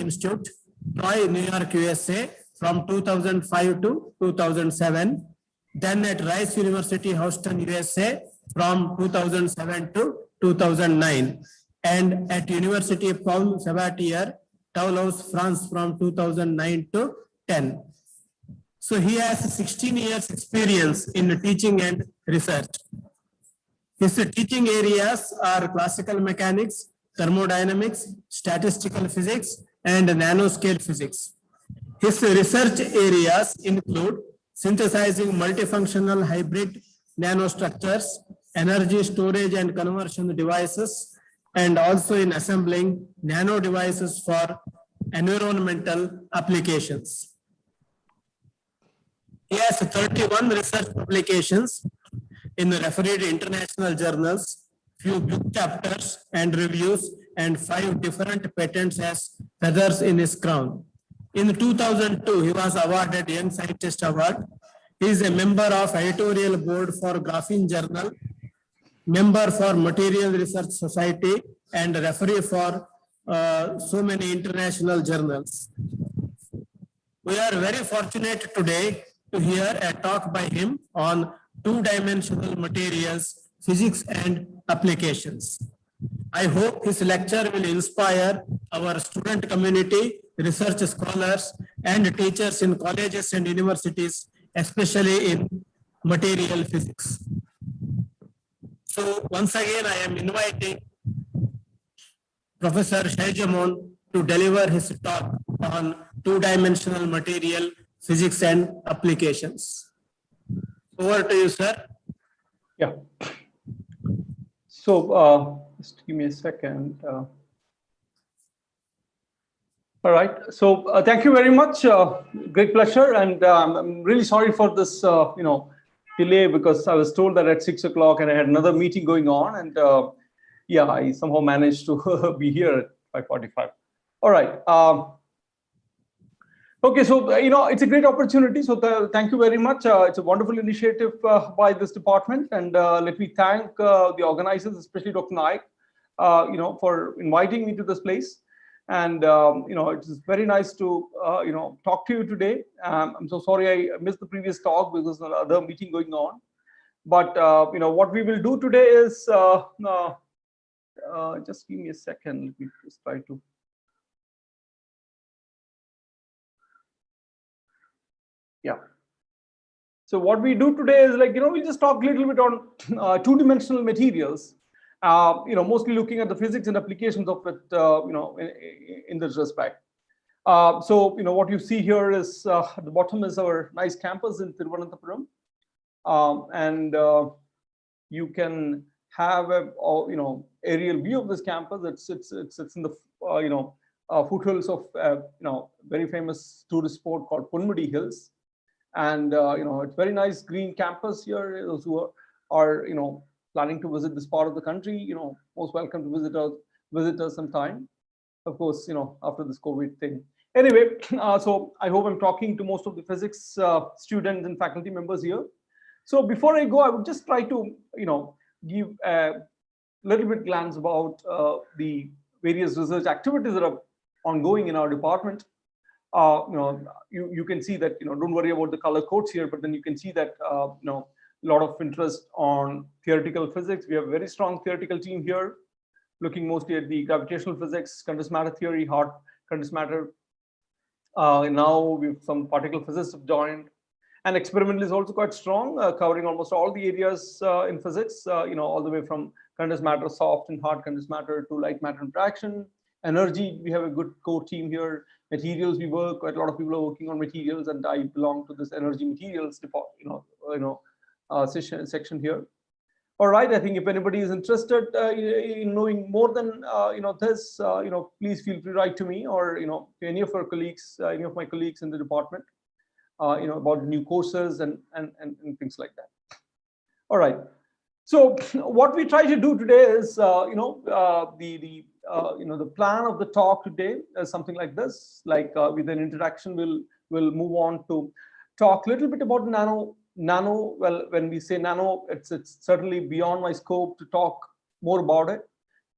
Institute, Troy, New York, USA, from 2005 to 2007. Then at Rice University, Houston, USA, from 2007 to 2009. And at University of Paul Sabatier, Toulouse, France, from 2009 to 10. So he has 16 years experience in teaching and research. His teaching areas are classical mechanics, thermodynamics, statistical physics, and nanoscale physics. His research areas include synthesizing multifunctional hybrid nanostructures, energy storage and conversion devices, and also in assembling nano devices for environmental applications. He has 31 research publications in referred international journals, few book chapters and reviews, and 5 different patents as feathers in his crown. In 2002, he was awarded Young Scientist Award. He is a member of editorial board for Graphene Journal, member for Material Research Society, and referee for so many international journals. We are very fortunate today to hear a talk by him on two-dimensional materials, physics and applications. I hope his lecture will inspire our student community, research scholars, and teachers in colleges and universities, especially in material physics. So once again, I am inviting Professor Shaijamon to deliver his talk on two-dimensional material physics and applications. Over to you, sir. Yeah. So just give me a second. All right. So thank you very much. Great pleasure. And I'm really sorry for this, delay, because I was told that at 6 o'clock and I had another meeting going on. And yeah, I somehow managed to be here at 5:45. All right. Okay, so it's a great opportunity. So thank you very much. It's a wonderful initiative by this department, and let me thank the organizers, especially Dr. Naik, for inviting me to this place. And it is very nice to talk to you today. I'm so sorry I missed the previous talk because of another meeting going on. But what we will do today is just give me a second. Let me just try to. Yeah. So what we do today is we just talk a little bit on two-dimensional materials, mostly looking at the physics and applications of it, in this respect. So what you see here is at the bottom is our nice campus in Thiruvananthapuram, and you can have a aerial view of this campus. It's in the foothills of very famous tourist spot called Ponmudi Hills. And it's very nice green campus here. Those who are planning to visit this part of the country, most welcome to visit us sometime. Of course, after this COVID thing. Anyway, so I hope I'm talking to most of the physics students and faculty members here. So before I go, I would just try to give a little bit glance about the various research activities that are ongoing in our department. You can see that don't worry about the color codes here, but then you can see that a lot of interest on theoretical physics. We have a very strong theoretical team here, looking mostly at the gravitational physics, condensed matter theory, hard condensed matter. Now we have some particle physicists have joined, and experimental is also quite strong, covering almost all the areas in physics. All the way from condensed matter, soft and hard condensed matter, to light matter interaction. Energy, we have a good core team here. Materials, we work. Quite a lot of people are working on materials, and I belong to this energy materials section here. All right. I think if anybody is interested in knowing more than this, please feel free to write to me or to any of our colleagues, any of my colleagues in the department, about new courses and things like that. All right. So what we try to do today is the plan of the talk today is something like this. With an introduction, we'll move on to talk a little bit about nano. Well, when we say nano, it's certainly beyond my scope to talk more about it.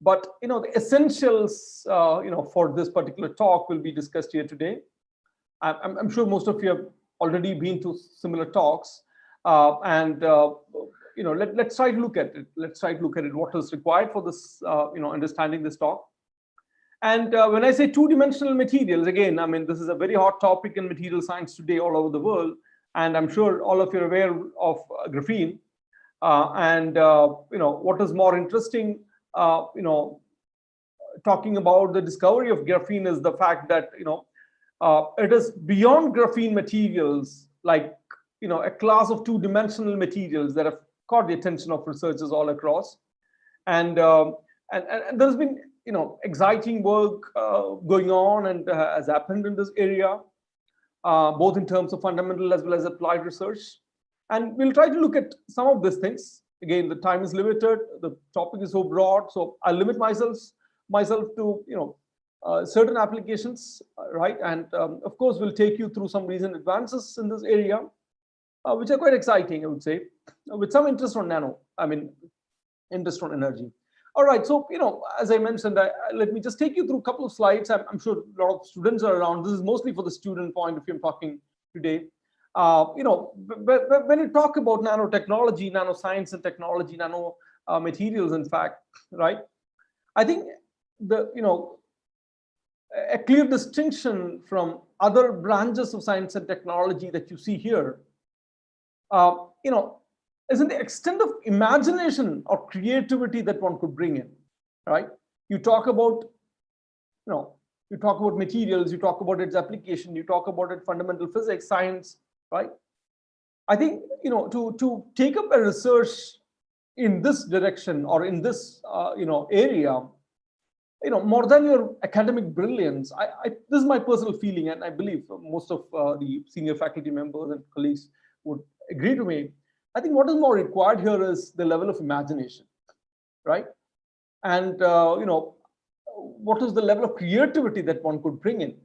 But the essentials for this particular talk will be discussed here today. I'm sure most of you have already been to similar talks, and let's try to look at it. Let's try to look at it. What is required for this, understanding this talk. And when I say two-dimensional materials, again, I mean, this is a very hot topic in material science today all over the world. And I'm sure all of you are aware of graphene. What is more interesting, talking about the discovery of graphene is the fact that, it is beyond graphene materials, like, a class of two-dimensional materials that have caught the attention of researchers all across. And there's been, exciting work going on and has happened in this area, both in terms of fundamental as well as applied research. And we'll try to look at some of these things. Again, the time is limited. The topic is so broad, so I'll limit myself to, certain applications, right? And of course, we'll take you through some recent advances in this area, which are quite exciting, I would say, with some interest on interest on energy. All right, so, as I mentioned, let me just take you through a couple of slides. I'm sure a lot of students are around. This is mostly for the student point of view I'm talking today. When you talk about nanotechnology, nanoscience and technology, nano materials, in fact, right? I think a clear distinction from other branches of science and technology that you see here, is in the extent of imagination or creativity that one could bring in, right? You talk about, materials, you talk about its application, you talk about its fundamental physics, science, right? I think, to take up a research in this direction or in this, area, more than your academic brilliance, this is my personal feeling, and I believe most of the senior faculty members and colleagues would agree to me. I think what is more required here is the level of imagination, right? And, what is the level of creativity that one could bring in?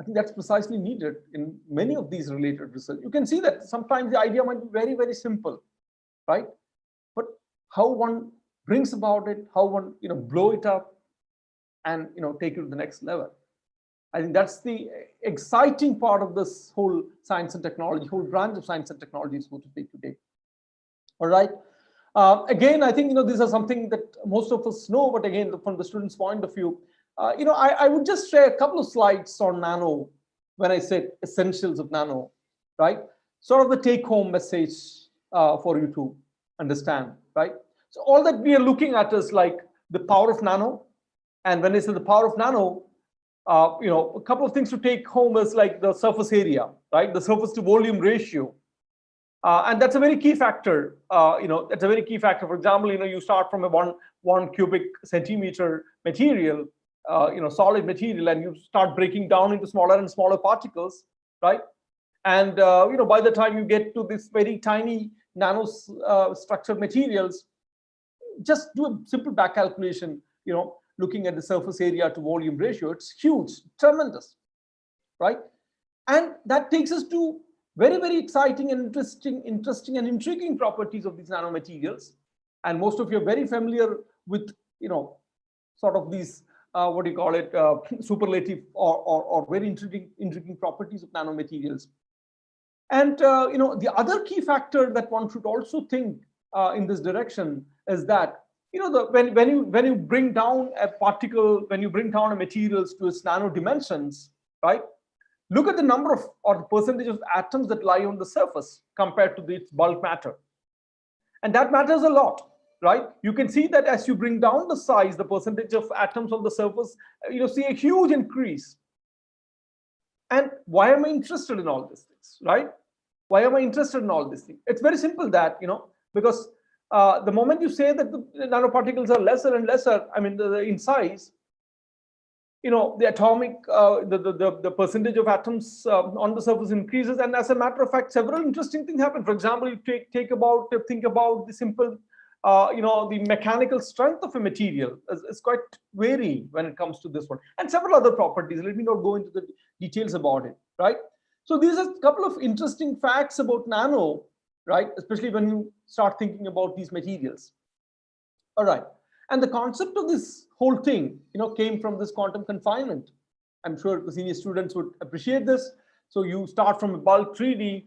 I think that's precisely needed in many of these related research. You can see that sometimes the idea might be very, very simple, right? But how one brings about it, how one, blow it up and, take it to the next level. I think that's the exciting part of this whole science and technology, whole branch of science and technology, so to speak, today. All right. Again, I think, these are something that most of us know, but again, from the student's point of view, I would just share a couple of slides on nano when I said essentials of nano, right? Sort of the take-home message for you to understand, right? So all that we are looking at is like the power of nano. And when I say the power of nano, a couple of things to take home is like the surface area, right? The surface to volume ratio. And that's a very key factor. That's a very key factor. For example, you start from a one cubic centimeter material, solid material, and you start breaking down into smaller and smaller particles, right? And by the time you get to this very tiny nano structured materials, just do a simple back calculation, looking at the surface area to volume ratio. It's huge, tremendous, right? And that takes us to very, very exciting and interesting and intriguing properties of these nanomaterials. And most of you are very familiar with, sort of these, superlative or very intriguing properties of nanomaterials. And, the other key factor that one should also think in this direction is that, when you bring down a particle, when you bring down a materials to its nano dimensions, right? Look at the number of or the percentage of atoms that lie on the surface compared to its bulk matter. And that matters a lot, right? You can see that as you bring down the size, the percentage of atoms on the surface, see a huge increase. And why am I interested in all these things, right? Why am I interested in all these things? It's very simple that, because the moment you say that the nanoparticles are lesser and lesser, in size, the atomic, the percentage of atoms on the surface increases. And as a matter of fact, several interesting things happen. For example, you think about the simple, the mechanical strength of a material is quite varying when it comes to this one, and several other properties. Let me not go into the details about it, right? So these are a couple of interesting facts about nano, right? Especially when you start thinking about these materials. All right. And the concept of this whole thing, came from this quantum confinement. I'm sure the senior students would appreciate this. So you start from a bulk 3D,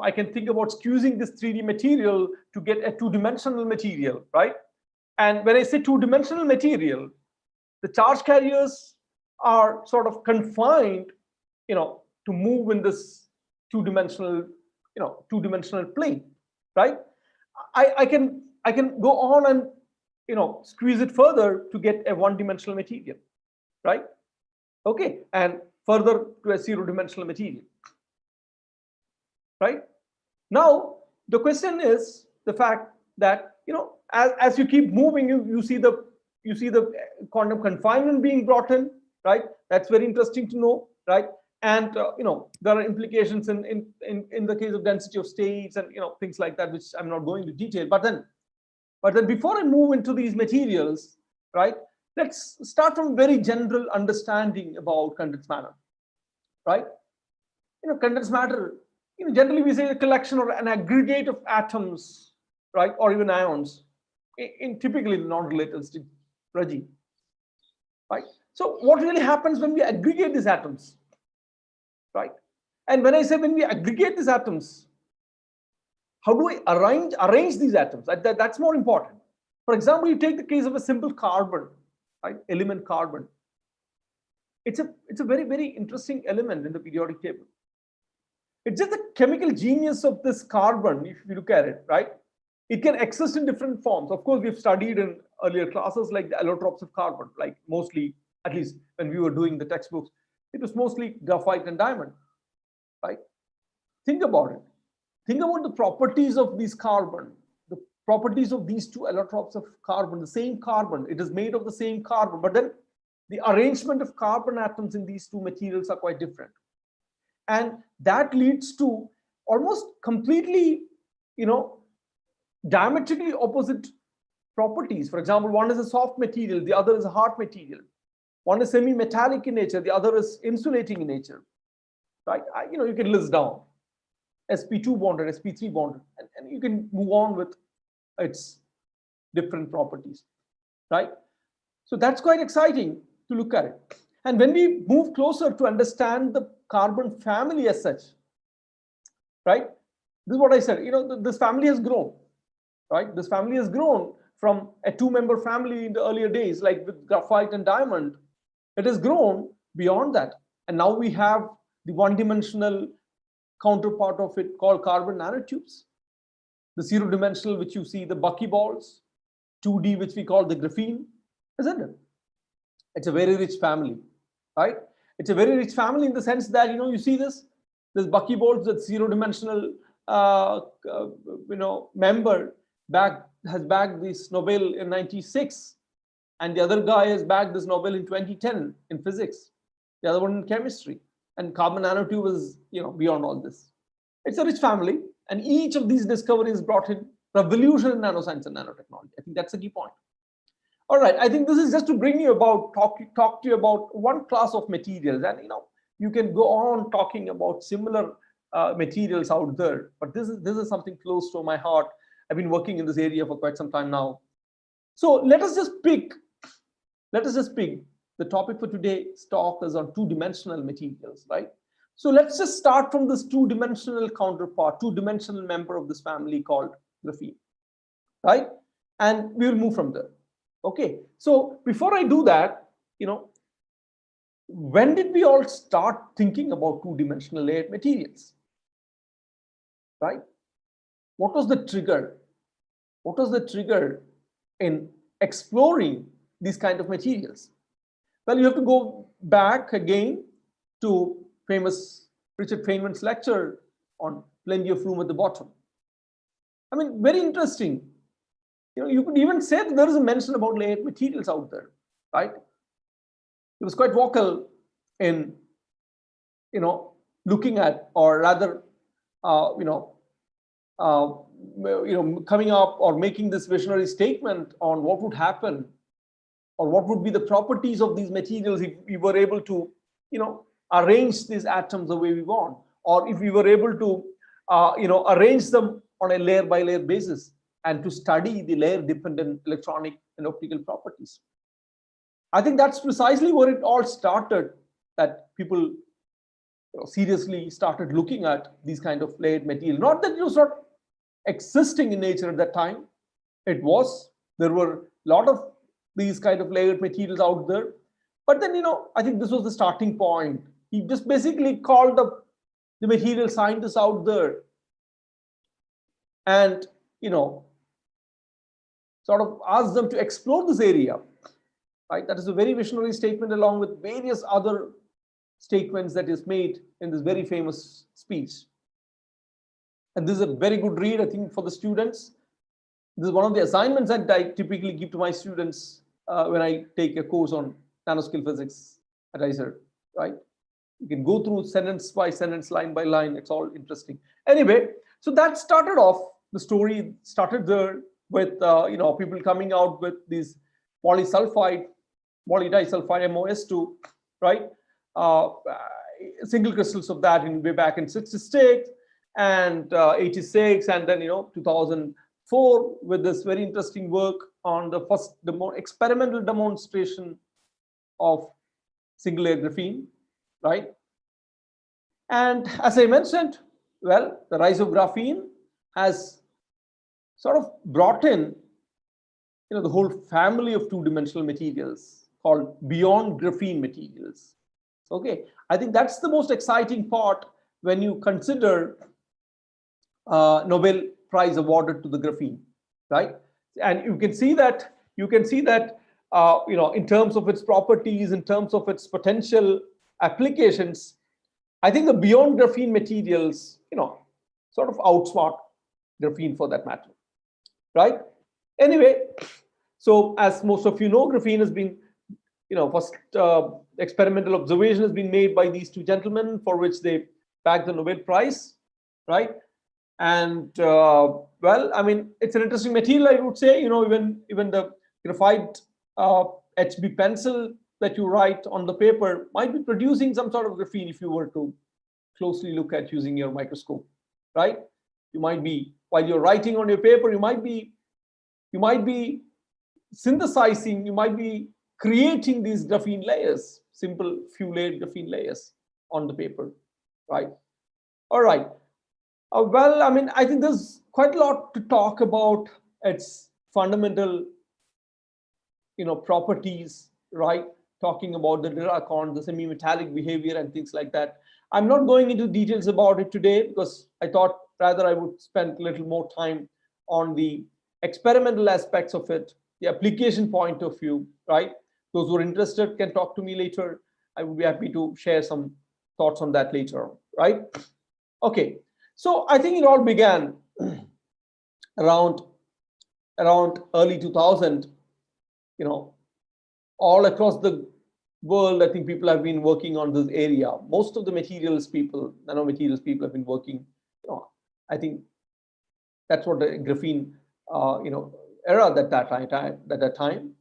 I can think about squeezing this 3D material to get a two-dimensional material, right? And when I say two-dimensional material, the charge carriers are sort of confined, to move in this two-dimensional plane, right? I can go on and squeeze it further to get a one-dimensional material, right? Okay, and further to a zero-dimensional material, right? Now the question is the fact that as you keep moving, you see the quantum confinement being brought in, right? That's very interesting to know, right? And there are implications in the case of density of states and things like that, which I'm not going to detail. But then before I move into these materials, right, let's start from very general understanding about condensed matter, right? Condensed matter, generally we say a collection or an aggregate of atoms, right, or even ions in typically the non-relativistic regime, right? So what really happens when we aggregate these atoms, right? And when I say when we aggregate these atoms, how do I arrange these atoms? That's more important. For example, you take the case of a simple carbon, right? Element carbon. It's a very, very interesting element in the periodic table. It's just the chemical genius of this carbon, if you look at it, right? It can exist in different forms. Of course, we've studied in earlier classes like the allotropes of carbon, like mostly, at least when we were doing the textbooks, it was mostly graphite and diamond, right? Think about it. Think about the properties of these carbon, the properties of these two allotropes of carbon, the same carbon. It is made of the same carbon, but then the arrangement of carbon atoms in these two materials are quite different. And that leads to almost completely, diametrically opposite properties. For example, one is a soft material, the other is a hard material. One is semi-metallic in nature, the other is insulating in nature, right? You can list down sp2 bonded, sp3 bonded, and you can move on with its different properties, right? So that's quite exciting to look at it. And when we move closer to understand the carbon family as such, right? This is what I said, this family has grown, right? This family has grown from a two-member family in the earlier days, like with graphite and diamond. It has grown beyond that. And now we have the one-dimensional counterpart of it called carbon nanotubes. The zero-dimensional, which you see, the buckyballs. 2D, which we call the graphene, isn't it? It's a very rich family, right? It's a very rich family in the sense that, you see this buckyballs, that zero-dimensional, member has bagged this Nobel in 96, and the other guy has bagged this Nobel in 2010 in physics, the other one in chemistry, and carbon nanotube is, beyond all this. It's a rich family, and each of these discoveries brought in revolution in nanoscience and nanotechnology. I think that's a key point. All right, I think this is just to bring you about, talk to you about one class of materials, and you can go on talking about similar materials out there, but this is something close to my heart. I've been working in this area for quite some time now. So let us just pick the topic for today's talk is on two-dimensional materials, right? So let's just start from this two-dimensional counterpart, two-dimensional member of this family called graphene, right? And we will move from there. Okay, so before I do that, when did we all start thinking about two-dimensional layered materials, right? What was the trigger? What was the trigger in exploring these kind of materials? Well, you have to go back again to famous Richard Feynman's lecture on plenty of room at the bottom. I mean, very interesting. You could even say that there is a mention about layered materials out there, right? He was quite vocal in, looking at, or rather, coming up or making this visionary statement on what would happen, or what would be the properties of these materials if we were able to, arrange these atoms the way we want, or if we were able to, arrange them on a layer by layer basis. and to study the layer dependent electronic and optical properties. I think that's precisely where it all started, that people seriously started looking at these kind of layered material. Not that it was not existing in nature at that time. It was. There were a lot of these kind of layered materials out there. But then, I think this was the starting point. He just basically called up the material scientists out there and, sort of asked them to explore this area. Right? That is a very visionary statement, along with various other statements that is made in this very famous speech. And this is a very good read, I think, for the students. This is one of the assignments that I typically give to my students when I take a course on nanoscale physics at IISER, right? You can go through sentence by sentence, line by line. It's all interesting. Anyway, so that started off, the story started there with, people coming out with these polydisulfide, MOS2, right? Single crystals of that way back in 66 and 86, and then 2004 with this very interesting work on the first experimental demonstration of single layer graphene, right? And as I mentioned, well, the rise of graphene has sort of brought in the whole family of two-dimensional materials called beyond graphene materials. Okay, I think that's the most exciting part when you consider Nobel Prize awarded to the graphene, right? And you can see that in terms of its properties, in terms of its potential applications, I think the beyond graphene materials, sort of outsmart graphene for that matter, right? Anyway, so as most of you know, graphene has been, first experimental observation has been made by these two gentlemen, for which they bagged the Nobel Prize, right? And well, I mean, it's an interesting material, I would say. Even the graphite HB pencil that you write on the paper might be producing some sort of graphene if you were to closely look at using your microscope, right? You might be, while you're writing on your paper, you might be synthesizing, you might be creating these graphene layers, simple few layered graphene layers on the paper, right? All right. Well, I mean, I think there's quite a lot to talk about its fundamental, properties, right? Talking about the Dirac, the semi-metallic behavior and things like that. I'm not going into details about it today because I thought rather I would spend a little more time on the experimental aspects of it, the application point of view, right? Those who are interested can talk to me later. I would be happy to share some thoughts on that later, right? Okay, so I think it all began around early 2000, all across the world. I think people have been working on this area. Most of the nanomaterials people have been working, I think that's what the graphene, era at that time.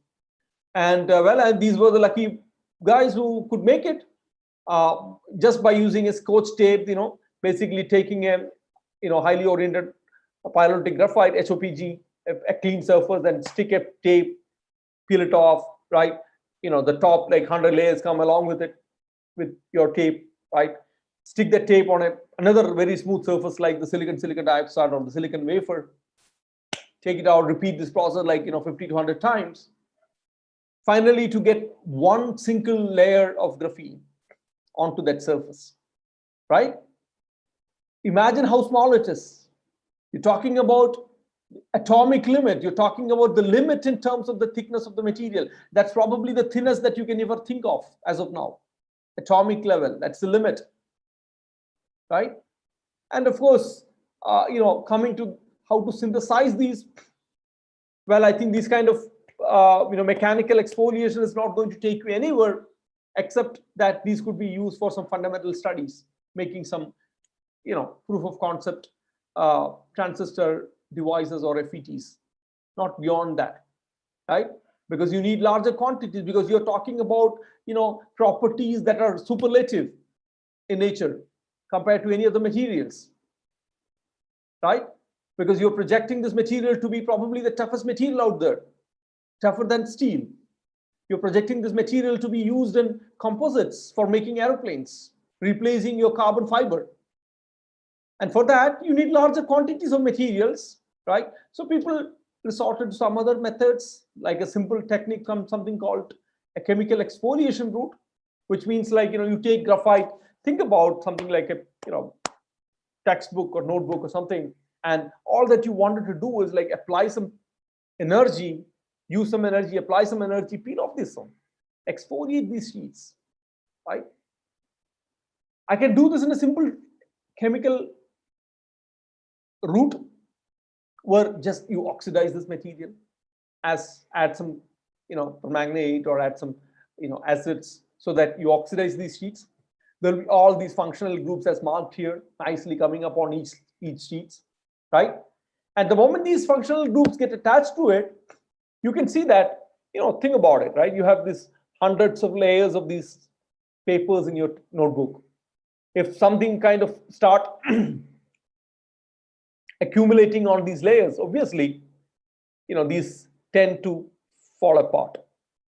And well, and these were the lucky guys who could make it just by using a scotch tape, basically taking a, highly oriented pyrolytic graphite, HOPG, a clean surface, and stick a tape, peel it off, right? The top like 100 layers come along with it, with your tape, right? Stick the tape on another very smooth surface like the silicon dioxide or the silicon wafer. Take it out, repeat this process like 50 to 100 times. Finally, to get one single layer of graphene onto that surface, right? Imagine how small it is. You're talking about atomic limit. You're talking about the limit in terms of the thickness of the material. That's probably the thinnest that you can ever think of as of now. Atomic level, that's the limit, right? And of course, coming to how to synthesize these, well, I think these kind of mechanical exfoliation is not going to take you anywhere, except that these could be used for some fundamental studies, making some proof of concept transistor devices or FETs, not beyond that, right? Because you need larger quantities, because you're talking about properties that are superlative in nature compared to any other materials, right? because you're projecting this material to be probably the toughest material out there, tougher than steel. You're projecting this material to be used in composites for making airplanes, replacing your carbon fiber. And for that, you need larger quantities of materials, right? So people resorted to some other methods, like a simple technique, something called a chemical exfoliation route, which means like, you take graphite, think about something like a, textbook or notebook or something, and all that you wanted to do is like apply some energy, use some energy, apply some energy, peel off this one, exfoliate these sheets, right? I can do this in a simple chemical route where just you oxidize this material, add some permanganate or add some acids, so that you oxidize these sheets. There will be all these functional groups as marked here, nicely coming up on each sheets, right? And the moment these functional groups get attached to it, you can see that, think about it, right? You have this hundreds of layers of these papers in your notebook. If something kind of start accumulating on these layers, obviously, these tend to fall apart,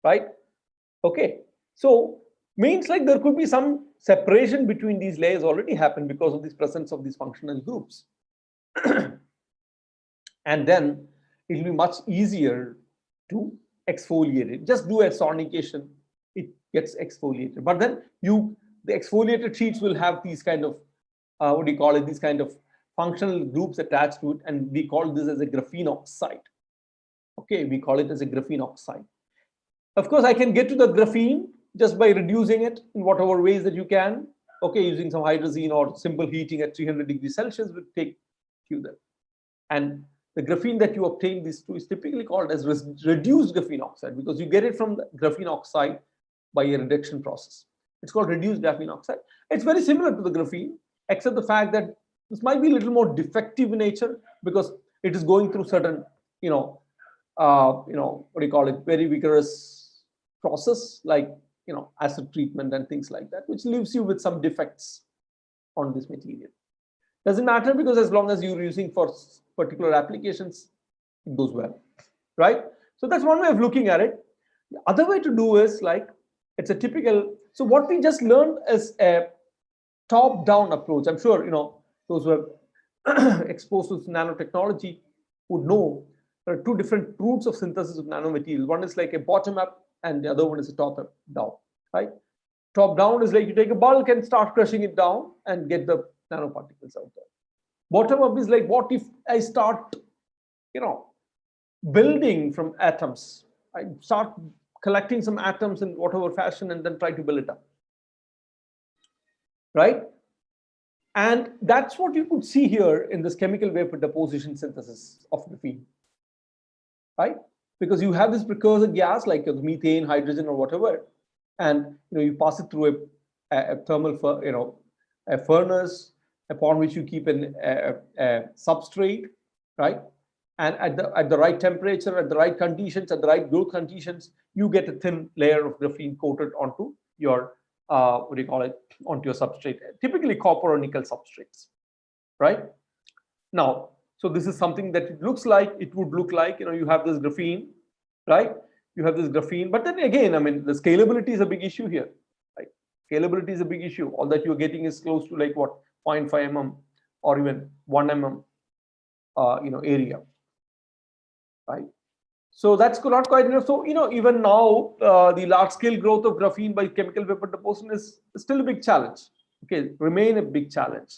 right? Okay, so means like there could be some separation between these layers already happened because of this presence of these functional groups. And then it will be much easier to exfoliate it. Just do a sonication, it gets exfoliated. But then the exfoliated sheets will have these kind of, these kind of functional groups attached to it, and we call this as a graphene oxide. Okay, we call it as a graphene oxide. Of course, I can get to the graphene just by reducing it in whatever ways that you can. Okay, using some hydrazine or simple heating at 300 degrees Celsius will take you there. And the graphene that you obtain these two is typically called as reduced graphene oxide, because you get it from the graphene oxide by a reduction process. It's called reduced graphene oxide. It's very similar to the graphene, except the fact that this might be a little more defective in nature, because it is going through certain, very vigorous process, like acid treatment and things like that, which leaves you with some defects on this material. Doesn't matter, because as long as you're using for particular applications, it goes well, right? So that's one way of looking at it. The other way to do is like, it's a typical, so what we just learned is a top-down approach. I'm sure, those who are exposed to nanotechnology would know there are two different routes of synthesis of nanomaterials. One is like a bottom-up, and the other one is a top-down, right? Top-down is like you take a bulk and start crushing it down and get the nanoparticles out there. Bottom-up is like, what if I start, building from atoms? I start collecting some atoms in whatever fashion and then try to build it up, right? And that's what you could see here in this chemical vapor deposition synthesis of graphene, right? Because you have this precursor gas like methane, hydrogen, or whatever, and you pass it through a thermal, a furnace upon which you keep a substrate, right? And at the right temperature, at the right conditions, at the right growth conditions, you get a thin layer of graphene coated onto your onto your substrate, typically copper or nickel substrates, right? Now, so this is something that it would look like, you have this graphene, right? You have this graphene, but then again, the scalability is a big issue here, right? Scalability is a big issue. All that you're getting is close to like what, 0.5 mm or even 1 mm, area, right? So that's not quite enough. So, even now, the large scale growth of graphene by chemical vapor deposition is still a big challenge. Okay, remain a big challenge.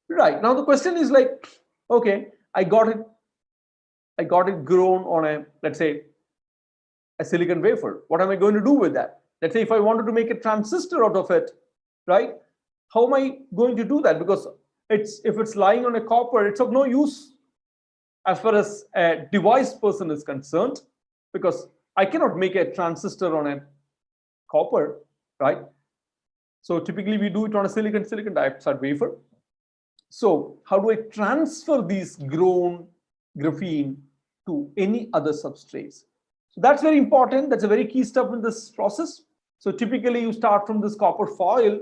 Right, now the question is like, okay, I got it grown on a, let's say, a silicon wafer. What am I going to do with that? Let's say if I wanted to make a transistor out of it, right? How am I going to do that? Because if it's lying on a copper, it's of no use as far as a device person is concerned, because I cannot make a transistor on a copper, right? So typically we do it on a silicon dioxide wafer. So how do I transfer these grown graphene to any other substrates? So that's very important. That's a very key step in this process. So typically you start from this copper foil.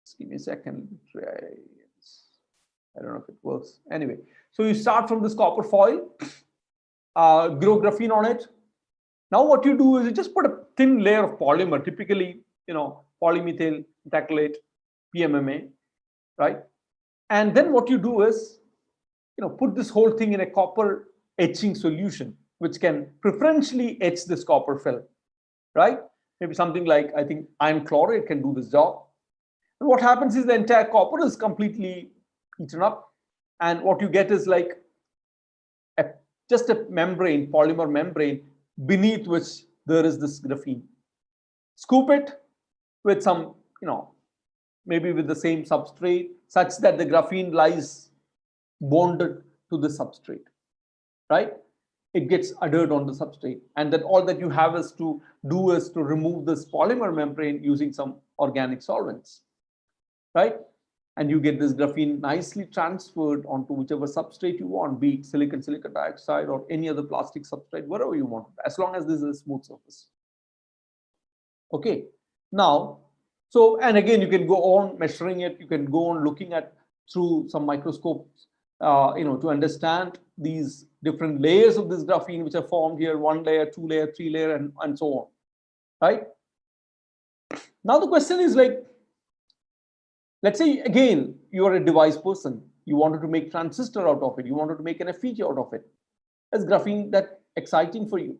Just give me a second. I don't know if it works. Anyway, so you start from this copper foil, grow graphene on it. Now what you do is you just put a thin layer of polymer, typically, polymethyl methacrylate, PMMA, right? And then what you do is, put this whole thing in a copper etching solution, which can preferentially etch this copper film, right? Maybe something like, I think, iron chloride can do this job. And what happens is the entire copper is completely eaten up. And what you get is like just a membrane, polymer membrane, beneath which there is this graphene. Scoop it with some, maybe with the same substrate, such that the graphene lies bonded to the substrate, right? It gets adhered on the substrate, and then all that you have is to do is to remove this polymer membrane using some organic solvents, right? And you get this graphene nicely transferred onto whichever substrate you want, be it silicon dioxide, or any other plastic substrate, wherever you want, as long as this is a smooth surface. Okay, now, so, and again, you can go on measuring it, you can go on looking at through some microscopes, to understand these different layers of this graphene which are formed here, 1 layer, 2 layer, 3 layer, and so on, right? Now the question is like, let's say again, you are a device person, you wanted to make transistor out of it, you wanted to make an FPGA out of it. Is graphene that exciting for you?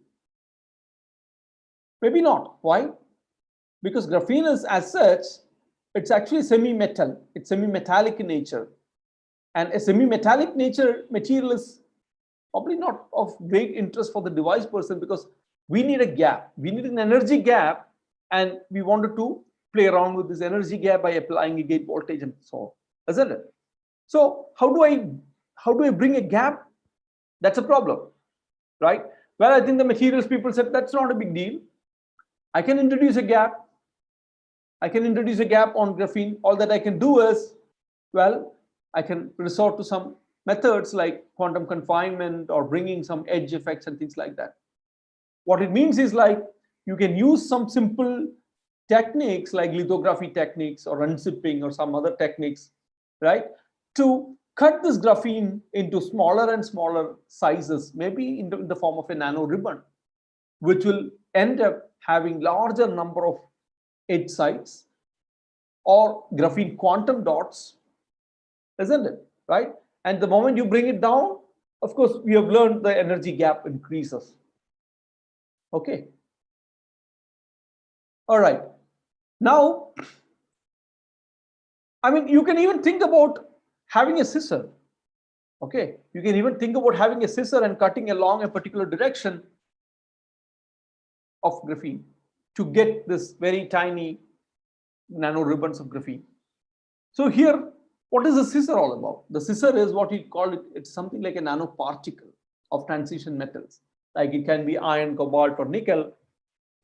Maybe not. Why? Because graphene is, as such, it's actually semi-metal, it's semi-metallic in nature. And a semi-metallic nature material is probably not of great interest for the device person, because we need a gap, we need an energy gap, and we wanted to play around with this energy gap by applying a gate voltage and so on, isn't it? So how do I bring a gap? That's a problem, right? Well, I think the materials people said that's not a big deal. I can introduce a gap. I can introduce a gap on graphene. All that I can do is, well, I can resort to some methods like quantum confinement or bringing some edge effects and things like that. What it means is like you can use some simple techniques like lithography techniques or unzipping or some other techniques, right, to cut this graphene into smaller and smaller sizes, maybe in the form of a nano ribbon, which will end up having larger number of edge sites or graphene quantum dots, isn't it, right? And the moment you bring it down, of course, we have learned the energy gap increases. Okay. All right. Now, I mean, you can even think about having a scissor. Okay. You can even think about having a scissor and cutting along a particular direction of graphene to get this very tiny nano ribbons of graphene. So here, what is the scissor all about? The scissor is what we call it, it's something like a nanoparticle of transition metals. Like it can be iron, cobalt, or nickel.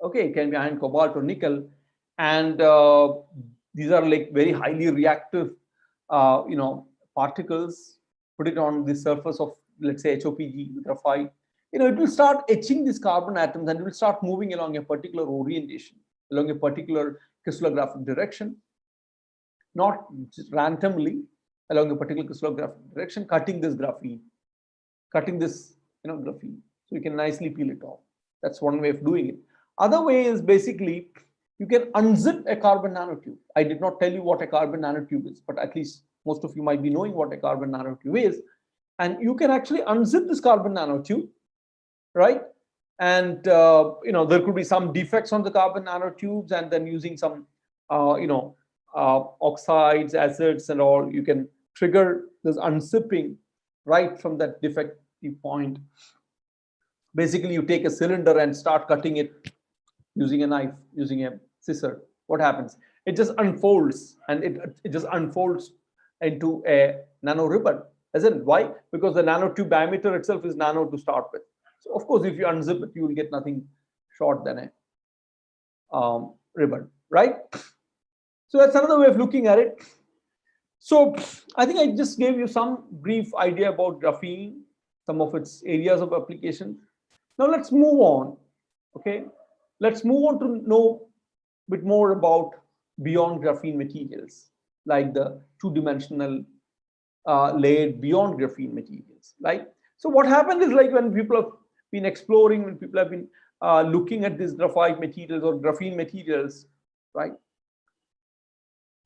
Okay, it can be iron, cobalt, or nickel. And these are like very highly reactive, particles. Put it on the surface of, let's say, HOPG, graphite. It will start etching these carbon atoms and it will start moving along a particular orientation, along a particular crystallographic direction, not just randomly along a particular crystallographic direction, cutting this graphene, cutting this, graphene. So you can nicely peel it off. That's one way of doing it. Other way is basically you can unzip a carbon nanotube. I did not tell you what a carbon nanotube is, but at least most of you might be knowing what a carbon nanotube is. And you can actually unzip this carbon nanotube, right? And there could be some defects on the carbon nanotubes, and then using some oxides, acids, and all, you can trigger this unzipping right from that defective point. Basically, you take a cylinder and start cutting it using a knife, using a scissor. What happens? It just unfolds, and it just unfolds into a nano ribbon. Isn't it? Why? Because the nanotube diameter itself is nano to start with. So of course, if you unzip it, you will get nothing short than a ribbon, right? So that's another way of looking at it. So I think I just gave you some brief idea about graphene, some of its areas of application. Now let's move on. Okay, let's move on to know a bit more about beyond graphene materials. like the two-dimensional layered beyond graphene materials, right? So what happened is, like, when people have been exploring, when people have been looking at these graphite materials or graphene materials, right?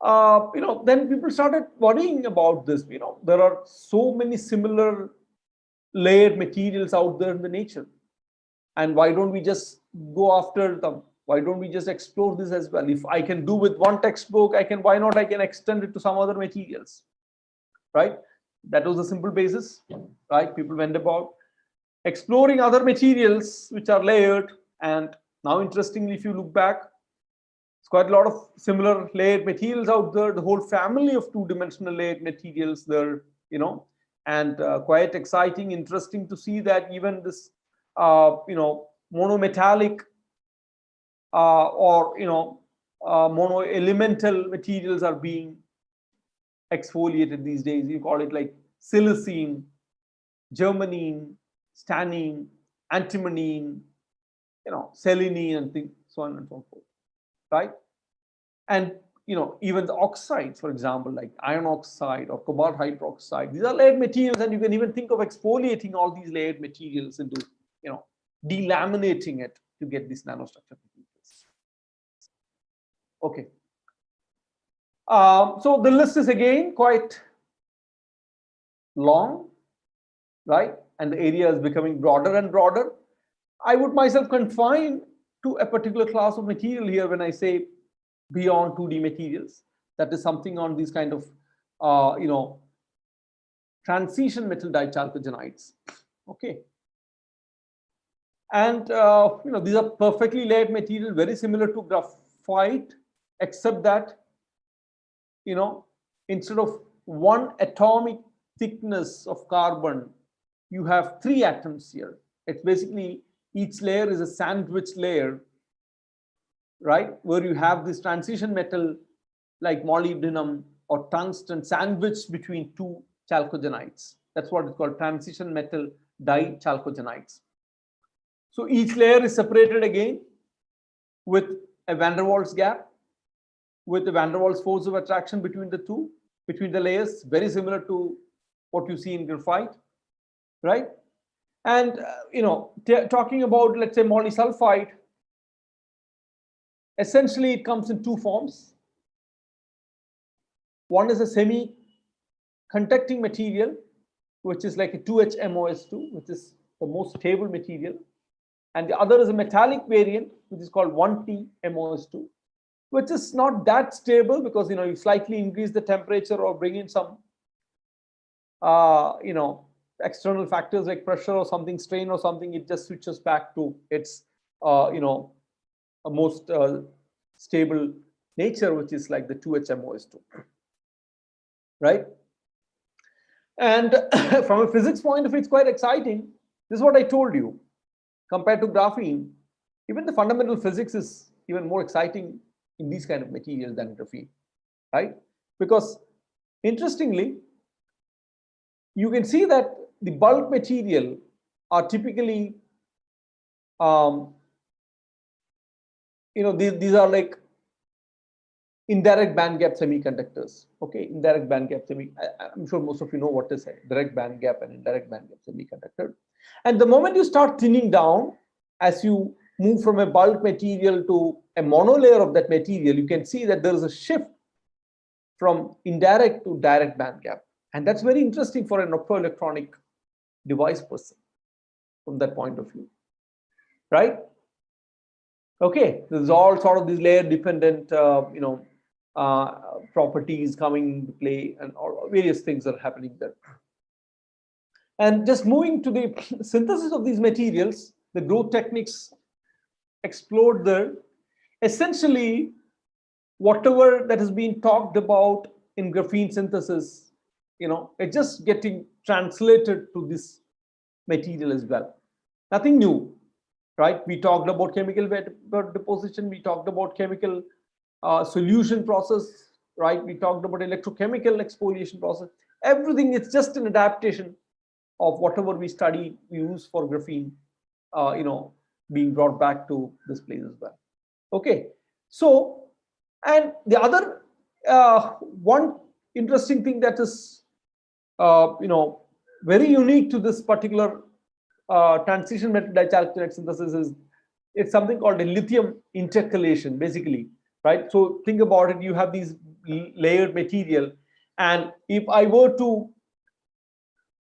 Then people started worrying about this. There are so many similar layered materials out there in the nature, and why don't we just go after them? Why don't we just explore this as well? If I can do with one textbook, why not I can extend it to some other materials, right? That was the simple basis, right? People went about exploring other materials which are layered, and now, interestingly, if you look back, it's quite a lot of similar layered materials out there, the whole family of two-dimensional layered materials there, and quite exciting, interesting to see that even this, monometallic or mono-elemental materials are being exfoliated these days. You call it like silicene, germanine, stannine, antimonine, selenine, and things, so on and so forth, right? And even the oxides, for example, like iron oxide or cobalt hydroxide, these are layered materials, and you can even think of exfoliating all these layered materials into, delaminating it to get these nanostructure materials. Okay. So the list is again quite long, right? And the area is becoming broader and broader. I would myself confine to a particular class of material here when I say beyond 2D materials. That is something on these kind of, transition metal dichalcogenides. Okay. And, these are perfectly layered material, very similar to graphite, except that, instead of one atomic thickness of carbon, you have 3 atoms here. It's basically, each layer is a sandwich layer, right? Where you have this transition metal like molybdenum or tungsten sandwiched between 2 chalcogenides. That's what it's called, transition metal dichalcogenides. So each layer is separated again with a van der Waals gap, with the van der Waals force of attraction between the layers, very similar to what you see in graphite, right? And talking about, let's say, molysulfide, essentially it comes in 2 forms. One is a semi-conducting material, which is like a 2HMOS2, which is the most stable material. And the other is a metallic variant, which is called 1T-MOS2, which is not that stable because, you slightly increase the temperature or bring in some, external factors like pressure or something, strain or something, it just switches back to its, a most stable nature, which is like the 2HMOS2, right? And from a physics point of view, it's quite exciting. This is what I told you. Compared to graphene, even the fundamental physics is even more exciting in these kind of materials than graphene, right? Because interestingly, you can see that the bulk material are typically, these are like indirect band gap semiconductors. Okay, indirect band gap I'm sure most of you know what is a direct band gap and indirect band gap semiconductor. And the moment you start thinning down, as you move from a bulk material to a monolayer of that material, you can see that there is a shift from indirect to direct band gap. And that's very interesting for an optoelectronic device person from that point of view, right? Okay, there's all sort of these layer dependent, properties coming into play, and all various things are happening there. And just moving to the synthesis of these materials, the growth techniques explored there. Essentially, whatever that has been talked about in graphene synthesis, it's just getting translated to this material as well. Nothing new, right? We talked about chemical vapor deposition. We talked about chemical solution process, right? We talked about electrochemical exfoliation process. Everything is just an adaptation of whatever we study, we use for graphene, being brought back to this place as well. Okay, so, and the other one interesting thing that is, very unique to this particular transition method dichalcogenic synthesis is it's something called a lithium intercalation, basically, right? So think about it, you have these layered material, and if I were to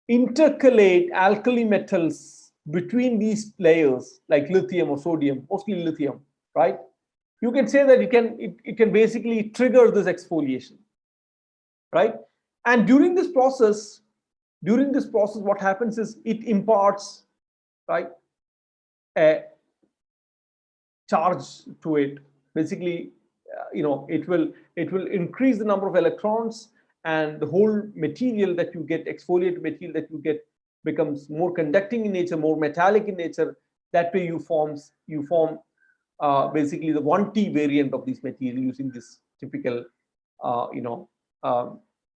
intercalate alkali metals between these layers, like lithium or sodium, mostly lithium, right? You can say that it can basically trigger this exfoliation, right? And during this process, what happens is it imparts, right, a charge to it. Basically, it will increase the number of electrons, and the whole material that you get, exfoliated material that you get, becomes more conducting in nature, more metallic in nature. That way you form basically the 1T variant of this material using this typical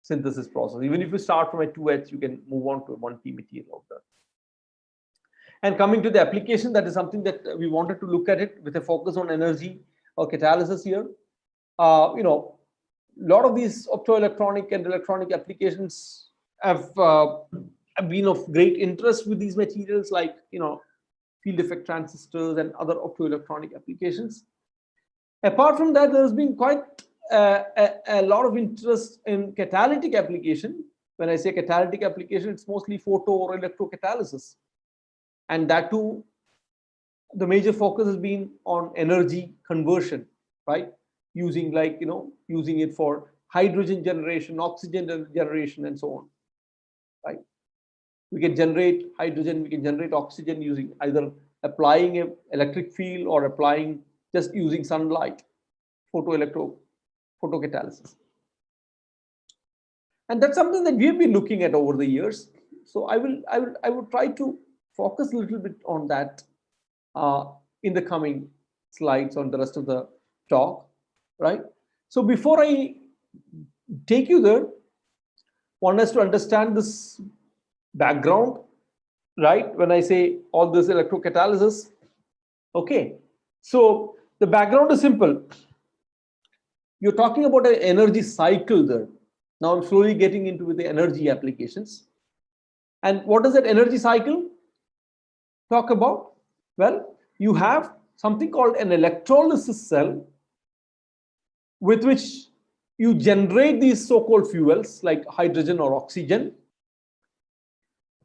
synthesis process. Even if you start from a 2H, you can move on to a 1T material out there. And coming to the application, that is something that we wanted to look at it with a focus on energy or catalysis here. A lot of these optoelectronic and electronic applications have been of great interest with these materials, like field effect transistors and other optoelectronic applications. Apart from that, there has been quite a lot of interest in catalytic application. When I say catalytic application, it's mostly photo or electrocatalysis. And that too, the major focus has been on energy conversion, right? Using using it for hydrogen generation, oxygen generation, and so on, right? We can generate hydrogen, we can generate oxygen using either applying an electric field or applying just using sunlight, photocatalysis. And that's something that we have been looking at over the years. So I will try to focus a little bit on that in the coming slides on the rest of the talk, right? So before I take you there, one has to understand this background, right? When I say all this electrocatalysis, okay. So the background is simple. You're talking about an energy cycle there. Now I'm slowly getting into the energy applications. And what is that energy cycle talk about? Well, you have something called an electrolysis cell with which you generate these so-called fuels like hydrogen or oxygen,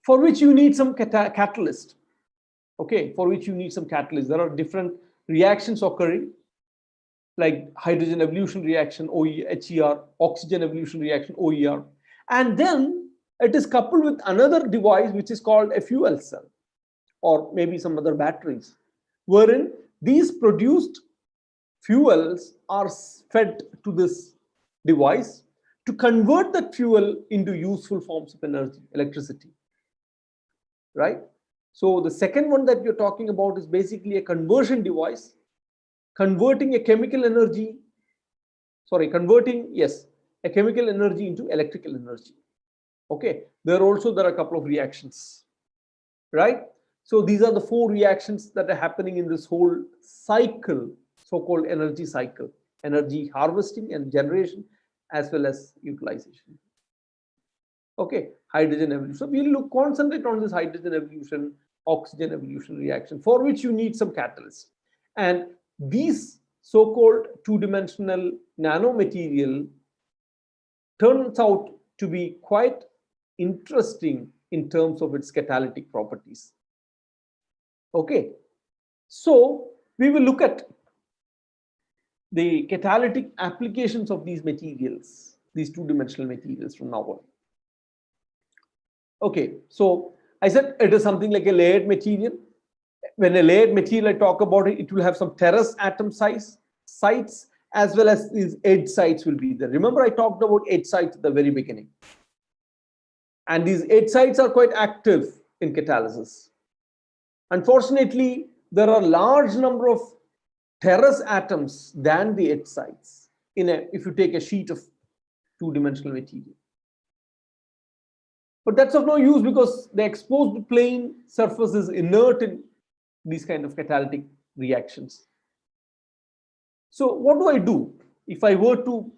for which you need some catalyst. Okay, for which you need some catalyst. There are different reactions occurring, like hydrogen evolution reaction, HER, oxygen evolution reaction, OER. And then it is coupled with another device which is called a fuel cell, or maybe some other batteries, wherein these produced fuels are fed to this device to convert that fuel into useful forms of energy, electricity, right? So the second one that you're talking about is basically a conversion device, converting a chemical energy, a chemical energy into electrical energy. Okay, there are a couple of reactions, right? So these are the 4 reactions that are happening in this whole cycle, so-called energy cycle: energy harvesting and generation, as well as utilization. Okay, hydrogen evolution. So we'll concentrate on this hydrogen evolution, oxygen evolution reaction, for which you need some catalyst. And these so-called 2-dimensional nanomaterial turns out to be quite interesting in terms of its catalytic properties. Okay, so we will look at the catalytic applications of these materials, these 2-dimensional materials from now on. Okay, so I said it is something like a layered material. When a layered material I talk about it, it will have some terrace atom sites, as well as these edge sites will be there. Remember, I talked about edge sites at the very beginning. And these edge sites are quite active in catalysis. Unfortunately, there are a large number of terrace atoms than the edge sites if you take a sheet of 2-dimensional material. But that's of no use because the exposed plane surface is inert in these kind of catalytic reactions. So what do I do if I were to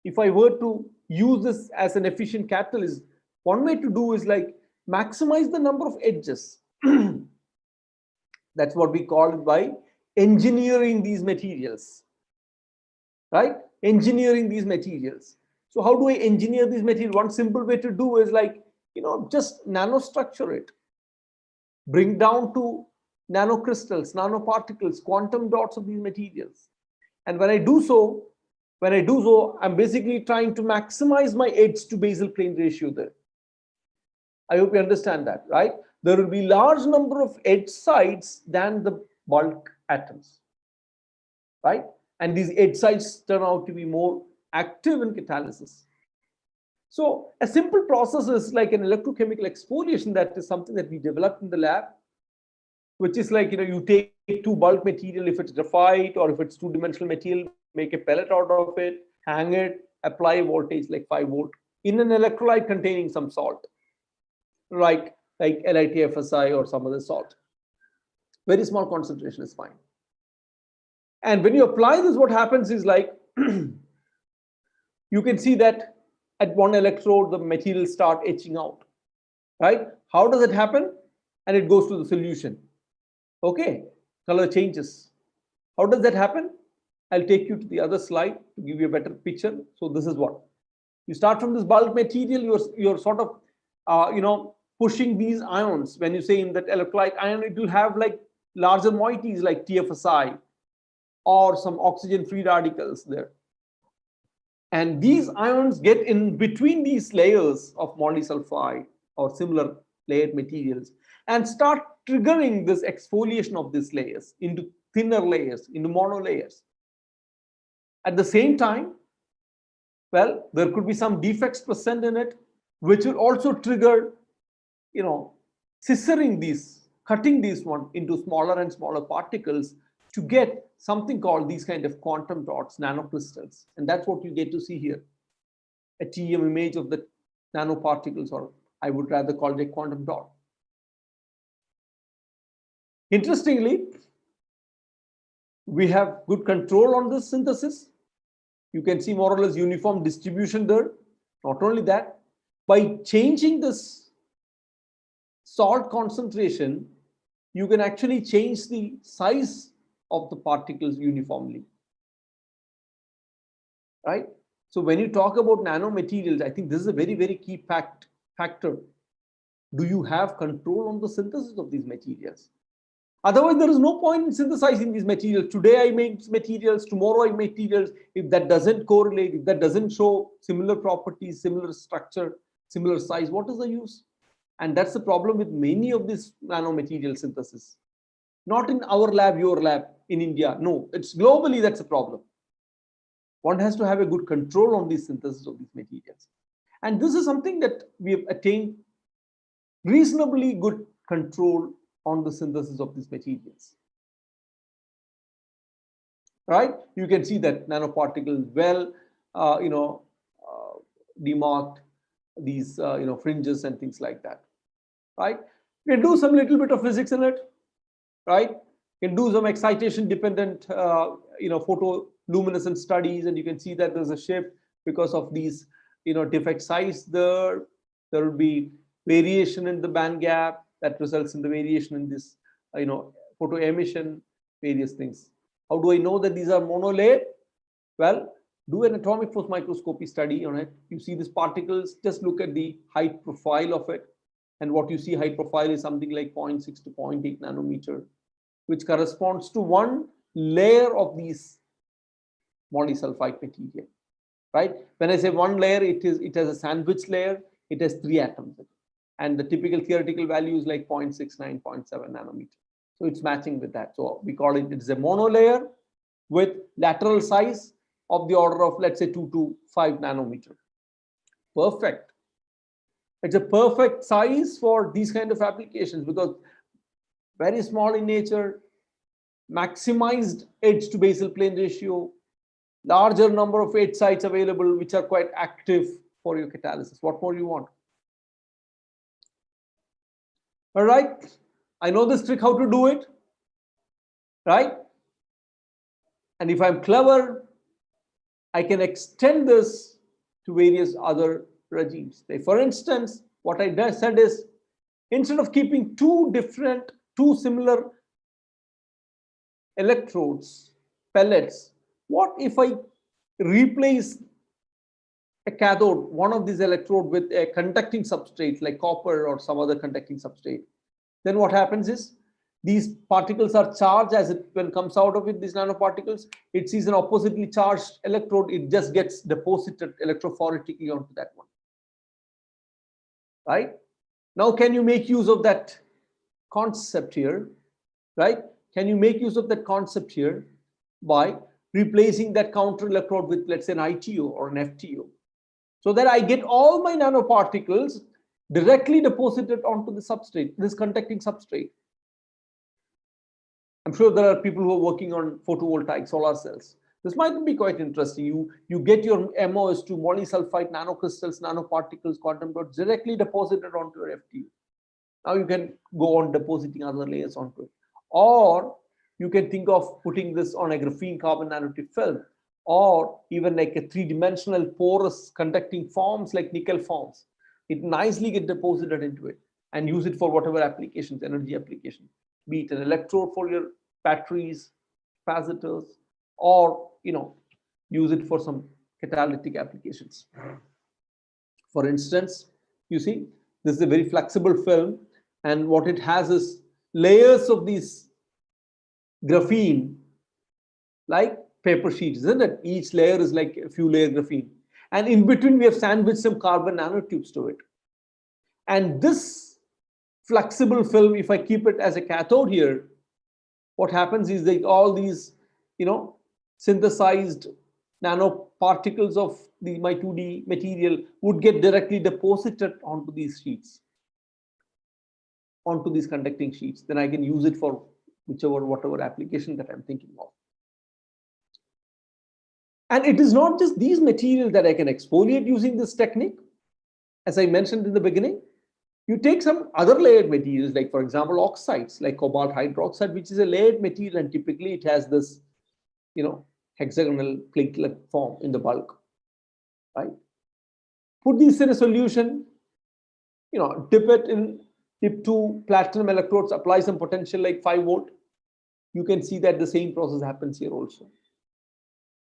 if I were to use this as an efficient catalyst, one way to do is like maximize the number of edges. That's what we call it by engineering these materials, right? Engineering these materials. So how do I engineer these materials? One simple way to do is like, just nanostructure it. Bring down to nanocrystals, nanoparticles, quantum dots of these materials. And when I do so, I'm basically trying to maximize my edge to basal plane ratio there. I hope you understand that, right? There will be large number of edge sites than the bulk atoms, right? And these edge sites turn out to be more active in catalysis. So a simple process is like an electrochemical exfoliation. That is something that we developed in the lab, which is like, you take two bulk material, if it's graphite or if it's two-dimensional material, make a pellet out of it, hang it, apply voltage like 5 volt in an electrolyte containing some salt, right? Like LiTFSI or some other salt. Very small concentration is fine. And when you apply this, what happens is like, you can see that at one electrode, the material start etching out, right? How does it happen? And it goes to the solution. Okay, color changes. How does that happen? I'll take you to the other slide to give you a better picture. So this is what you start from this bulk material. You're sort of pushing these ions. When you say in that electrolyte ion, it will have like larger moieties like TFSI or some oxygen free radicals there. And these ions get in between these layers of molysulfide or similar layered materials and start triggering this exfoliation of these layers into thinner layers, into mono layers. At the same time, well, there could be some defects present in it, which will also trigger, scissoring these, cutting these one into smaller and smaller particles to get something called these kind of quantum dots, nanocrystals. And that's what you get to see here, a TEM image of the nanoparticles, or I would rather call it a quantum dot. Interestingly, we have good control on this synthesis. You can see more or less uniform distribution there. Not only that, by changing this salt concentration, you can actually change the size of the particles uniformly, right? So when you talk about nanomaterials, I think this is a very, very key factor. Do you have control on the synthesis of these materials? Otherwise, there is no point in synthesizing these materials. Today I make materials, tomorrow I make materials. If that doesn't correlate, if that doesn't show similar properties, similar structure, similar size, what is the use? And that's the problem with many of this nanomaterial synthesis. Not in our lab, your lab in India. No, it's globally that's a problem. One has to have a good control on the synthesis of these materials. And this is something that we have attained reasonably good control on the synthesis of these materials. Right? You can see that nanoparticles well, demarked, these fringes and things like that. Right? You can do some little bit of physics in it. Right? You can do some excitation dependent photoluminescent studies, and you can see that there's a shift because of these defect size there. There will be variation in the band gap that results in the variation in this photo emission, various things. How do I know that these are monolayer? Well, do an atomic force microscopy study on it. You see these particles, just look at the height profile of it. And what you see height profile is something like 0.6 to 0.8 nanometer, which corresponds to one layer of these molysulfide material, right? When I say one layer, it has a sandwich layer. It has 3 atoms. And the typical theoretical value is like 0.69, 0.7 nanometer. So it's matching with that. So we call it, it's a monolayer with lateral size of the order of, let's say, 2 to 5 nanometer. Perfect. It's a perfect size for these kind of applications because very small in nature, maximized edge to basal plane ratio, larger number of edge sites available, which are quite active for your catalysis. What more you want? All right, I know this trick how to do it, right? And if I'm clever, I can extend this to various other regimes. Like for instance, what I said is, instead of keeping two similar electrodes, pellets, what if I replace a cathode, one of these electrode, with a conducting substrate like copper or some other conducting substrate? Then what happens is, these particles are charged as it when comes out of it, these nanoparticles, it sees an oppositely charged electrode, it just gets deposited electrophoretically onto that one. Right? Now, can you make use of that concept here? Right? Can you make use of that concept here by replacing that counter electrode with, let's say, an ITO or an FTO, so that I get all my nanoparticles directly deposited onto the substrate, this conducting substrate? I'm sure there are people who are working on photovoltaic solar cells. This might be quite interesting. You get your MOS to molysulfide nanocrystals, nanoparticles, quantum dots directly deposited onto your FTU. Now you can go on depositing other layers onto it. Or you can think of putting this on a graphene carbon nanotube film, or even like a three-dimensional porous conducting forms like nickel forms. It nicely get deposited into it and use it for whatever applications, energy application, be it an electrode for your batteries, capacitors, or use it for some catalytic applications. For instance, you see, this is a very flexible film, and what it has is layers of these graphene, like paper sheets, isn't it? Each layer is like a few layer graphene, and in between we have sandwiched some carbon nanotubes to it. And this flexible film, if I keep it as a cathode here, what happens is that all these synthesized nanoparticles of my 2D material would get directly deposited onto these sheets, onto these conducting sheets. Then I can use it for whatever application that I'm thinking of. And it is not just these materials that I can exfoliate using this technique. As I mentioned in the beginning, you take some other layered materials, like for example oxides, like cobalt hydroxide, which is a layered material, and typically it has this hexagonal platelet form in the bulk, right? Put these in a solution, dip two platinum electrodes, apply some potential like 5 volt. You can see that the same process happens here also,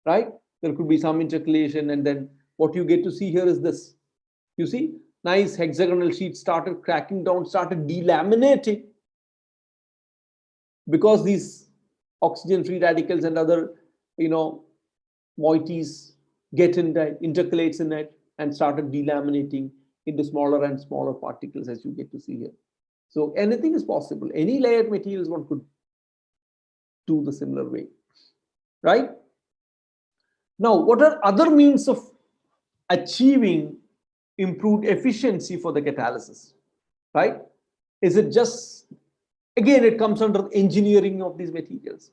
right? There could be some intercalation, and then what you get to see here is this. You see, nice hexagonal sheet started cracking down, started delaminating, because these oxygen free radicals and other moieties get in that, intercalates in it, and started delaminating into smaller and smaller particles, as you get to see here. So anything is possible. Any layered materials one could do the similar way, right? Now, what are other means of achieving improved efficiency for the catalysis, right? Is it just, again, it comes under engineering of these materials.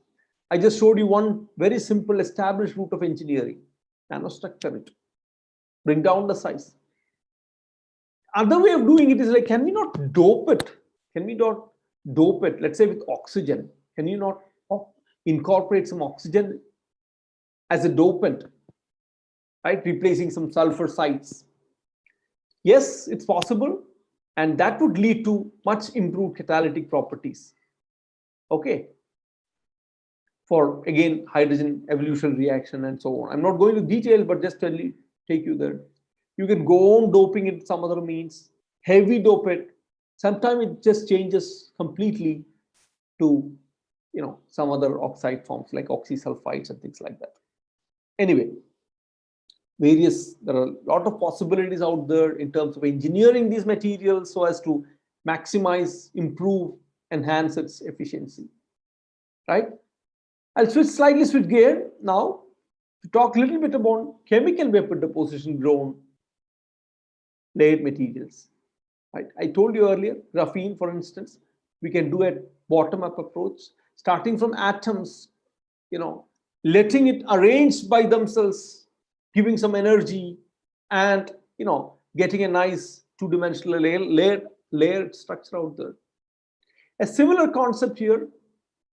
I just showed you one very simple established route of engineering: nanostructure it, bring down the size. Other way of doing it is like, can we not dope it? Can we not dope it, let's say with oxygen? Can you not incorporate some oxygen as a dopant, right? Replacing some sulfur sites. Yes, it's possible, and that would lead to much improved catalytic properties. Okay. For again, hydrogen evolution reaction and so on. I'm not going to detail, but just take you there. You can go on doping it some other means, heavy dope it. Sometimes it just changes completely to some other oxide forms like oxysulfides and things like that. Anyway, there are a lot of possibilities out there in terms of engineering these materials so as to maximize, improve, enhance its efficiency, right? I'll slightly switch gear now to talk a little bit about chemical vapor deposition grown layered materials, right? I told you earlier, graphene, for instance, we can do a bottom-up approach, starting from atoms, letting it arrange by themselves, giving some energy, and getting a nice two-dimensional layered structure out there. A similar concept here,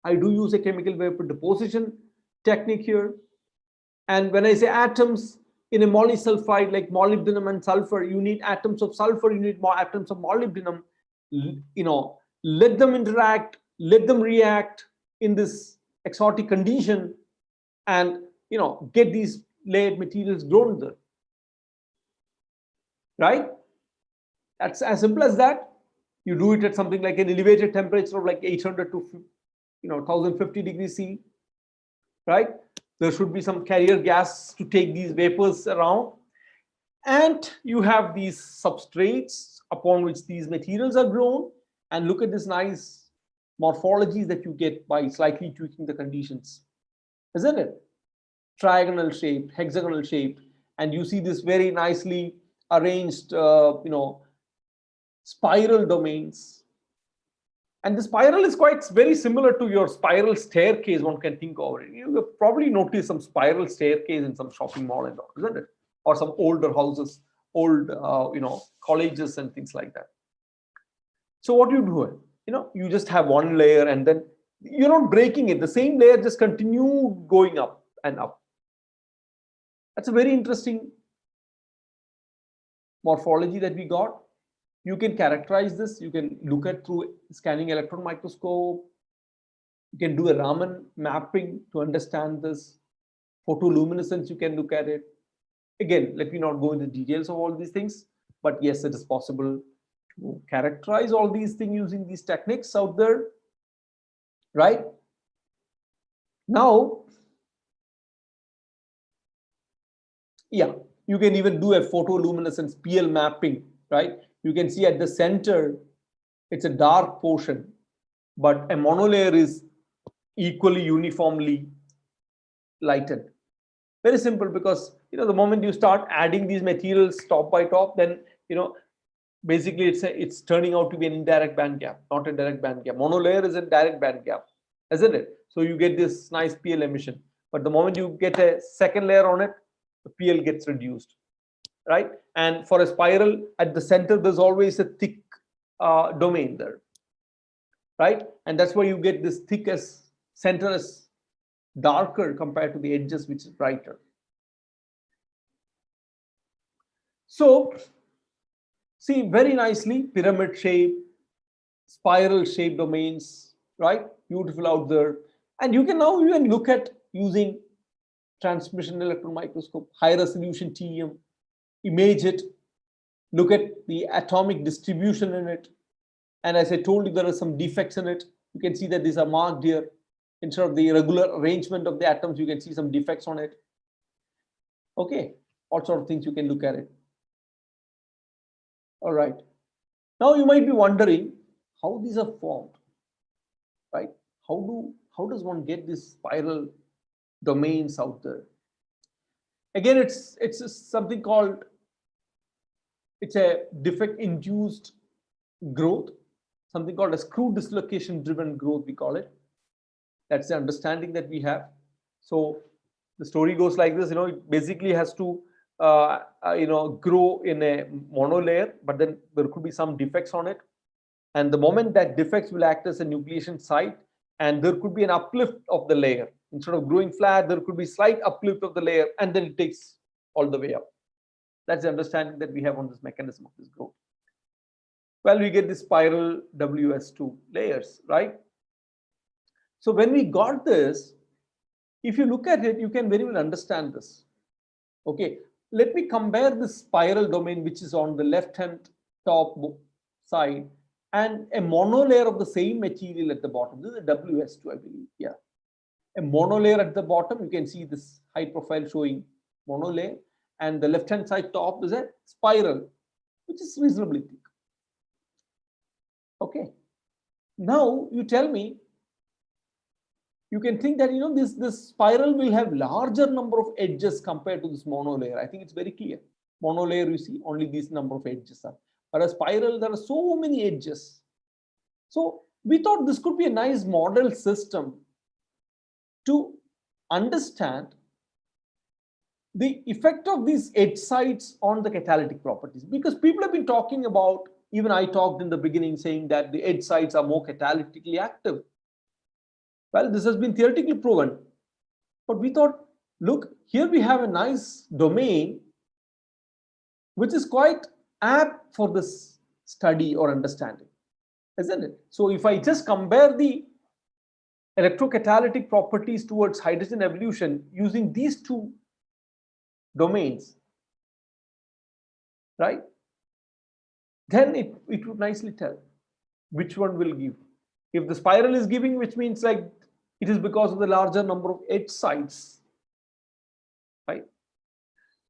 I do use a chemical vapor deposition technique here. And when I say atoms, in a molysulfide like molybdenum and sulfur, you need atoms of sulfur, you need more atoms of molybdenum. Let them interact, let them react in this exotic condition, and get these layered materials grown there. Right? That's as simple as that. You do it at something like an elevated temperature of like 800 to 1050 degrees C. Right? There should be some carrier gas to take these vapors around, and you have these substrates upon which these materials are grown. And look at this nice morphology that you get by slightly tweaking the conditions, isn't it? Trigonal shaped, hexagonal shaped, and you see this very nicely arranged spiral domains. And the spiral is very similar to your spiral staircase one can think of it. You have probably noticed some spiral staircase in some shopping mall and all, isn't it? Or some older houses, old colleges and things like that. So what you do, you just have one layer, and then you're not breaking it. The same layer just continue going up and up. That's a very interesting morphology that we got. You can characterize this. You can look at through scanning electron microscope. You can do a Raman mapping to understand this. Photoluminescence, you can look at it. Again, let me not go into details of all these things, but yes, it is possible to characterize all these things using these techniques out there, right? Now, yeah, you can even do a photoluminescence PL mapping, right? You can see at the center, it's a dark portion, but a monolayer is equally uniformly lighted. Very simple, because the moment you start adding these materials top by top, then basically it's turning out to be an indirect band gap, not a direct band gap. Monolayer is a direct band gap, isn't it? So you get this nice PL emission, but the moment you get a second layer on it, the PL gets reduced, right? And for a spiral, at the center there's always a thick domain there, right? And that's why you get this thickest center is darker compared to the edges, which is brighter. So see, very nicely pyramid shape, spiral shape domains, right? Beautiful out there. And you can now even look at using transmission electron microscope, high resolution TEM, image it, look at the atomic distribution in it. And as I told you, there are some defects in it. You can see that these are marked here. Instead of the regular arrangement of the atoms, you can see some defects on it. Okay, all sort of things you can look at it. All right. Now you might be wondering how these are formed, right? How does one get these spiral domains out there? Again, it's something called, it's a defect induced growth, something called a screw dislocation driven growth, we call it. That's the understanding that we have. So the story goes like this, it basically has to grow in a monolayer, but then there could be some defects on it. And the moment that defects will act as a nucleation site, and there could be an uplift of the layer. Instead of growing flat, there could be slight uplift of the layer, and then it takes all the way up. That's the understanding that we have on this mechanism of this growth. Well, we get the spiral WS2 layers, right? So when we got this, if you look at it, you can very well understand this. Okay, let me compare the spiral domain, which is on the left-hand top side, and a monolayer of the same material at the bottom. This is a WS2, I believe. Yeah, a monolayer at the bottom. You can see this high profile showing monolayer, and the left-hand side top is a spiral, which is reasonably thick. Okay, now you tell me, you can think that this spiral will have larger number of edges compared to this monolayer. I think it's very clear. Monolayer, you see only this number of edges are. Whereas spiral, there are so many edges. So we thought this could be a nice model system to understand the effect of these edge sites on the catalytic properties. Because people have been talking about, even I talked in the beginning saying that the edge sites are more catalytically active. Well, this has been theoretically proven, but we thought look, here we have a nice domain which is quite apt for this study or understanding, isn't it? So if I just compare the electrocatalytic properties towards hydrogen evolution using these two domains, right, then it would nicely tell which one will give. If the spiral is giving, which means like it is because of the larger number of edge sites, right?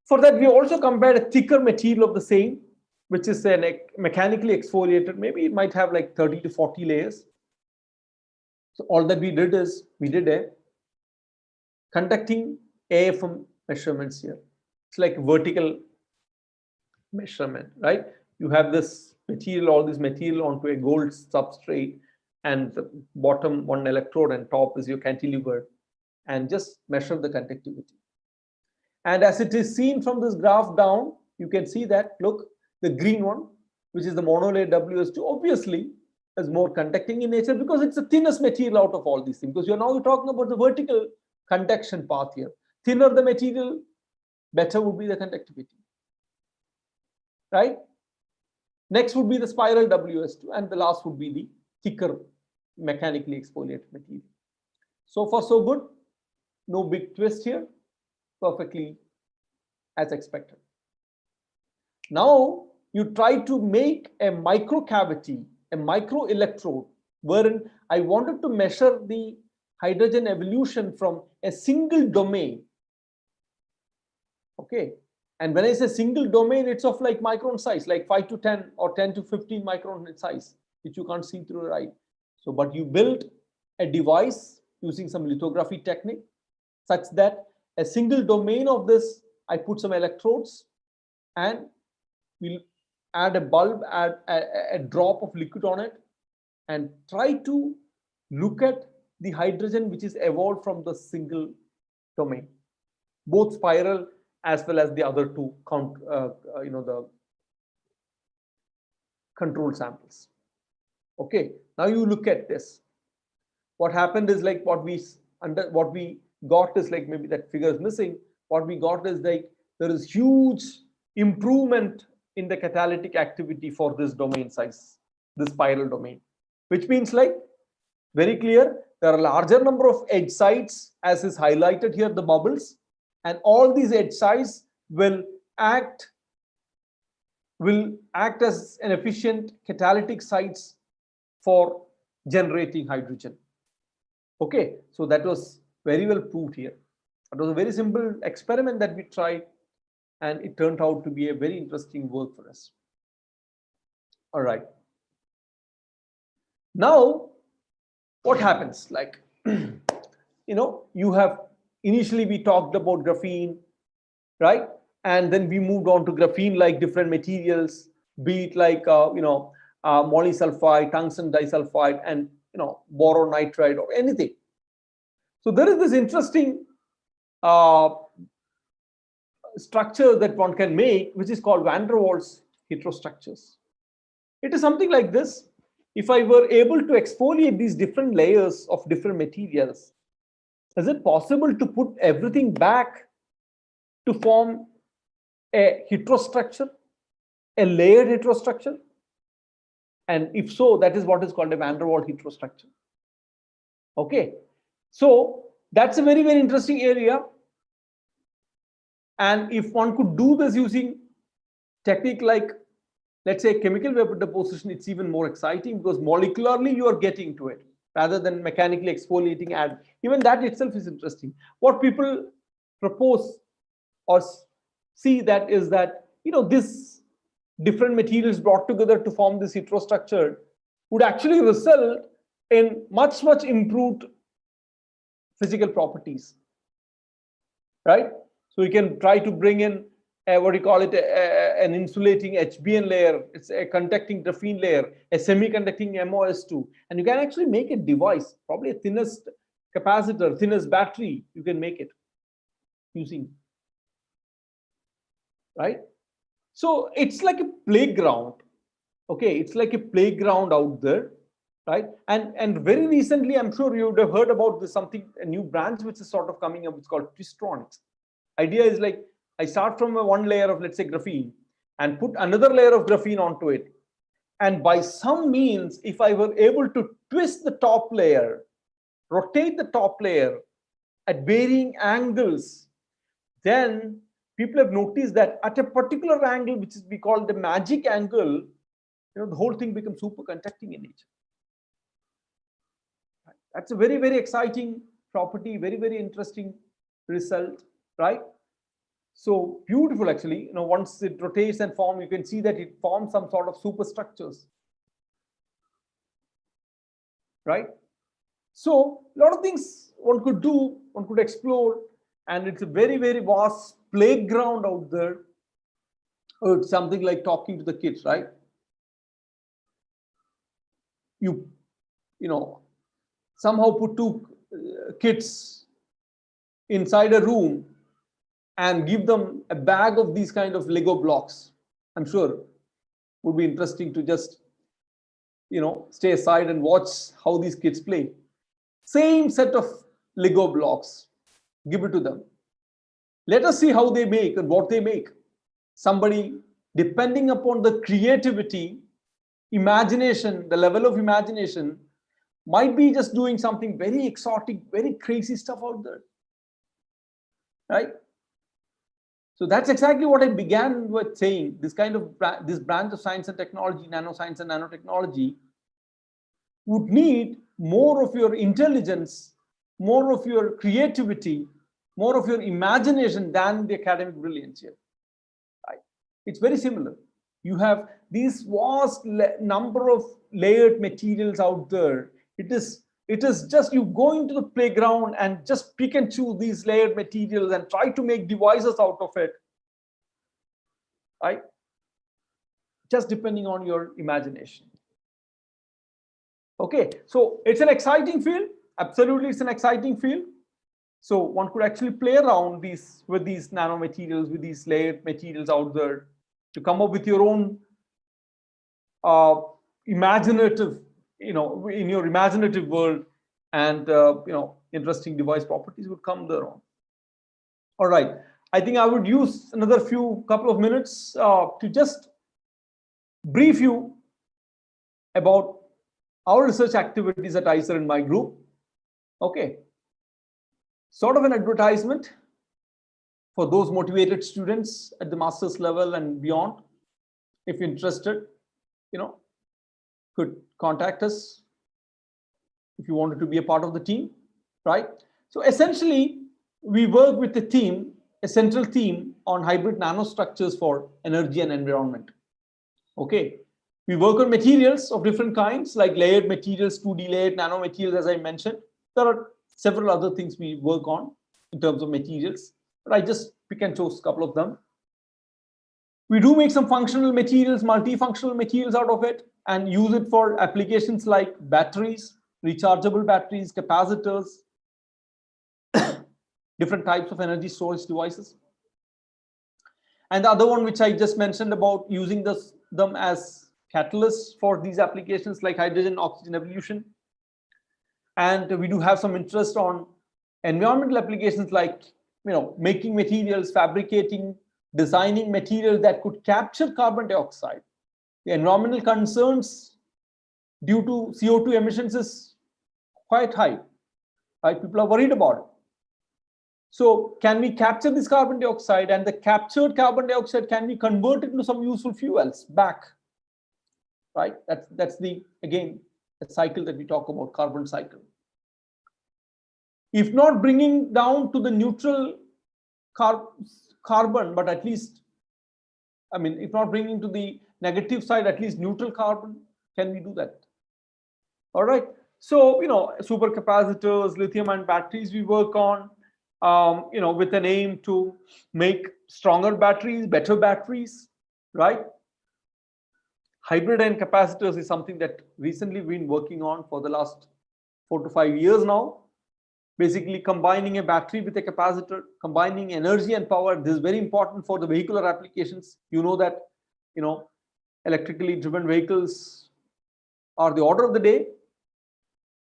For that, we also compared a thicker material of the same, which is mechanically exfoliated. Maybe it might have like 30 to 40 layers. So all that we did is we did a conducting AFM measurements here. It's like vertical measurement, right? You have this material, all this material onto a gold substrate, and the bottom one electrode and top is your cantilever, and just measure the conductivity. And as it is seen from this graph down, you can see that, look, the green one, which is the monolayer WS2, obviously is more conducting in nature because it's the thinnest material out of all these things. Because you're now talking about the vertical conduction path here. Thinner the material, better would be the conductivity, right? Next would be the spiral WS2, and the last would be the thicker mechanically exfoliated material. So far, so good. No big twist here. Perfectly as expected. Now you try to make a micro cavity, a micro electrode, wherein I wanted to measure the hydrogen evolution from a single domain. Okay, and when I say single domain, it's of like micron size, like 5 to 10 or 10 to 15 micron in size, which you can't see through your eye. So, but you build a device using some lithography technique such that a single domain of this, I put some electrodes and we'll add a bulb, add a drop of liquid on it, and try to look at the hydrogen which is evolved from the single domain, both spiral as well as the other two the control samples. Okay, now you look at this. What happened is like what we got is like, maybe that figure is missing. What we got is like there is huge improvement in the catalytic activity for this domain size, the spiral domain, which means like very clear, there are a larger number of edge sites as is highlighted here, the bubbles, and all these edge sites will act as an efficient catalytic sites for generating hydrogen. Okay, so that was very well proved here. It was a very simple experiment that we tried, and it turned out to be a very interesting work for us. All right. Now, what happens? Like, you have initially we talked about graphene, right? And then we moved on to graphene like different materials, be it like molysulfide, tungsten disulfide, and boron nitride or anything. So there is this interesting structure that one can make, which is called van der Waals heterostructures. It is something like this. If I were able to exfoliate these different layers of different materials, is it possible to put everything back to form a heterostructure, a layered heterostructure? And if so, that is what is called a van der Waals heterostructure. Okay, so that's a very, very interesting area. And if one could do this using technique like, let's say, chemical vapor deposition, it's even more exciting because molecularly you are getting to it rather than mechanically exfoliating. And even that itself is interesting. What people propose or see that is that, this different materials brought together to form this heterostructure would actually result in much, much improved physical properties, right? So you can try to bring in an insulating HBN layer, it's a conducting graphene layer, a semi-conducting MOS2, and you can actually make a device, probably a thinnest capacitor, thinnest battery, you can make it using, right? So it's like a playground. Okay, it's like a playground out there right? And very recently, I'm sure you would have heard about this, something, a new branch which is sort of coming up. It's called Twistronics. Idea is like, I start from one layer of, let's say, graphene, and put another layer of graphene onto it. And by some means, if I were able to twist the top layer, rotate the top layer at varying angles, then people have noticed that at a particular angle, which is we call the magic angle, the whole thing becomes superconducting in nature. That's a very, very exciting property, very, very interesting result, right? So beautiful, actually. Once it rotates and forms, you can see that it forms some sort of superstructures, right? So a lot of things one could do, one could explore, and it's a very, very vast playground out there. Or it's something like talking to the kids, right? You somehow put two kids inside a room and give them a bag of these kind of Lego blocks. I'm sure would be interesting to just stay aside and watch how these kids play. Same set of Lego blocks, give it to them. Let us see how they make and what they make. Somebody, depending upon the creativity, imagination, the level of imagination, might be just doing something very exotic, very crazy stuff out there, right? So that's exactly what I began with saying. This kind of this branch of science and technology, nanoscience and nanotechnology, would need more of your intelligence, more of your creativity, more of your imagination than the academic brilliance here, right? It's very similar. You have these vast number of layered materials out there. It is just you go into the playground and just pick and choose these layered materials and try to make devices out of it, right? Just depending on your imagination. Okay, so it's an exciting field. Absolutely, it's an exciting field. So one could actually play around with these nanomaterials, with these layered materials out there, to come up with your own imaginative, in your imaginative world, and interesting device properties would come there on. All right, I think I would use another couple of minutes to just brief you about our research activities at IISER in my group. Okay, sort of an advertisement for those motivated students at the master's level and beyond. If interested, could contact us if you wanted to be a part of the team, right? So essentially, we work with a central theme on hybrid nanostructures for energy and environment. Okay, we work on materials of different kinds, like layered materials, 2D layered nanomaterials, as I mentioned. There are several other things we work on in terms of materials, but I just pick and choose a couple of them. We do make some functional materials, multifunctional materials out of it, and use it for applications like batteries, rechargeable batteries, capacitors, different types of energy storage devices. And the other one, which I just mentioned about using them as catalysts for these applications like hydrogen oxygen evolution. And we do have some interest on environmental applications like making materials, fabricating, designing materials that could capture carbon dioxide. The environmental concerns due to CO2 emissions is quite high, right? People are worried about it. So can we capture this carbon dioxide, and the captured carbon dioxide, can we convert it into some useful fuels back, right? That's again, the cycle that we talk about, carbon cycle. If not bringing down to the neutral carbon, but at least, if not bringing to the negative side, at least neutral carbon, can we do that? All right. So, supercapacitors, lithium-ion batteries we work on, with an aim to make stronger batteries, better batteries, right? Hybrid ion capacitors is something that recently we've been working on for the last 4 to 5 years now. Basically combining a battery with a capacitor, combining energy and power. This is very important for the vehicular applications. You know that, electrically driven vehicles are the order of the day,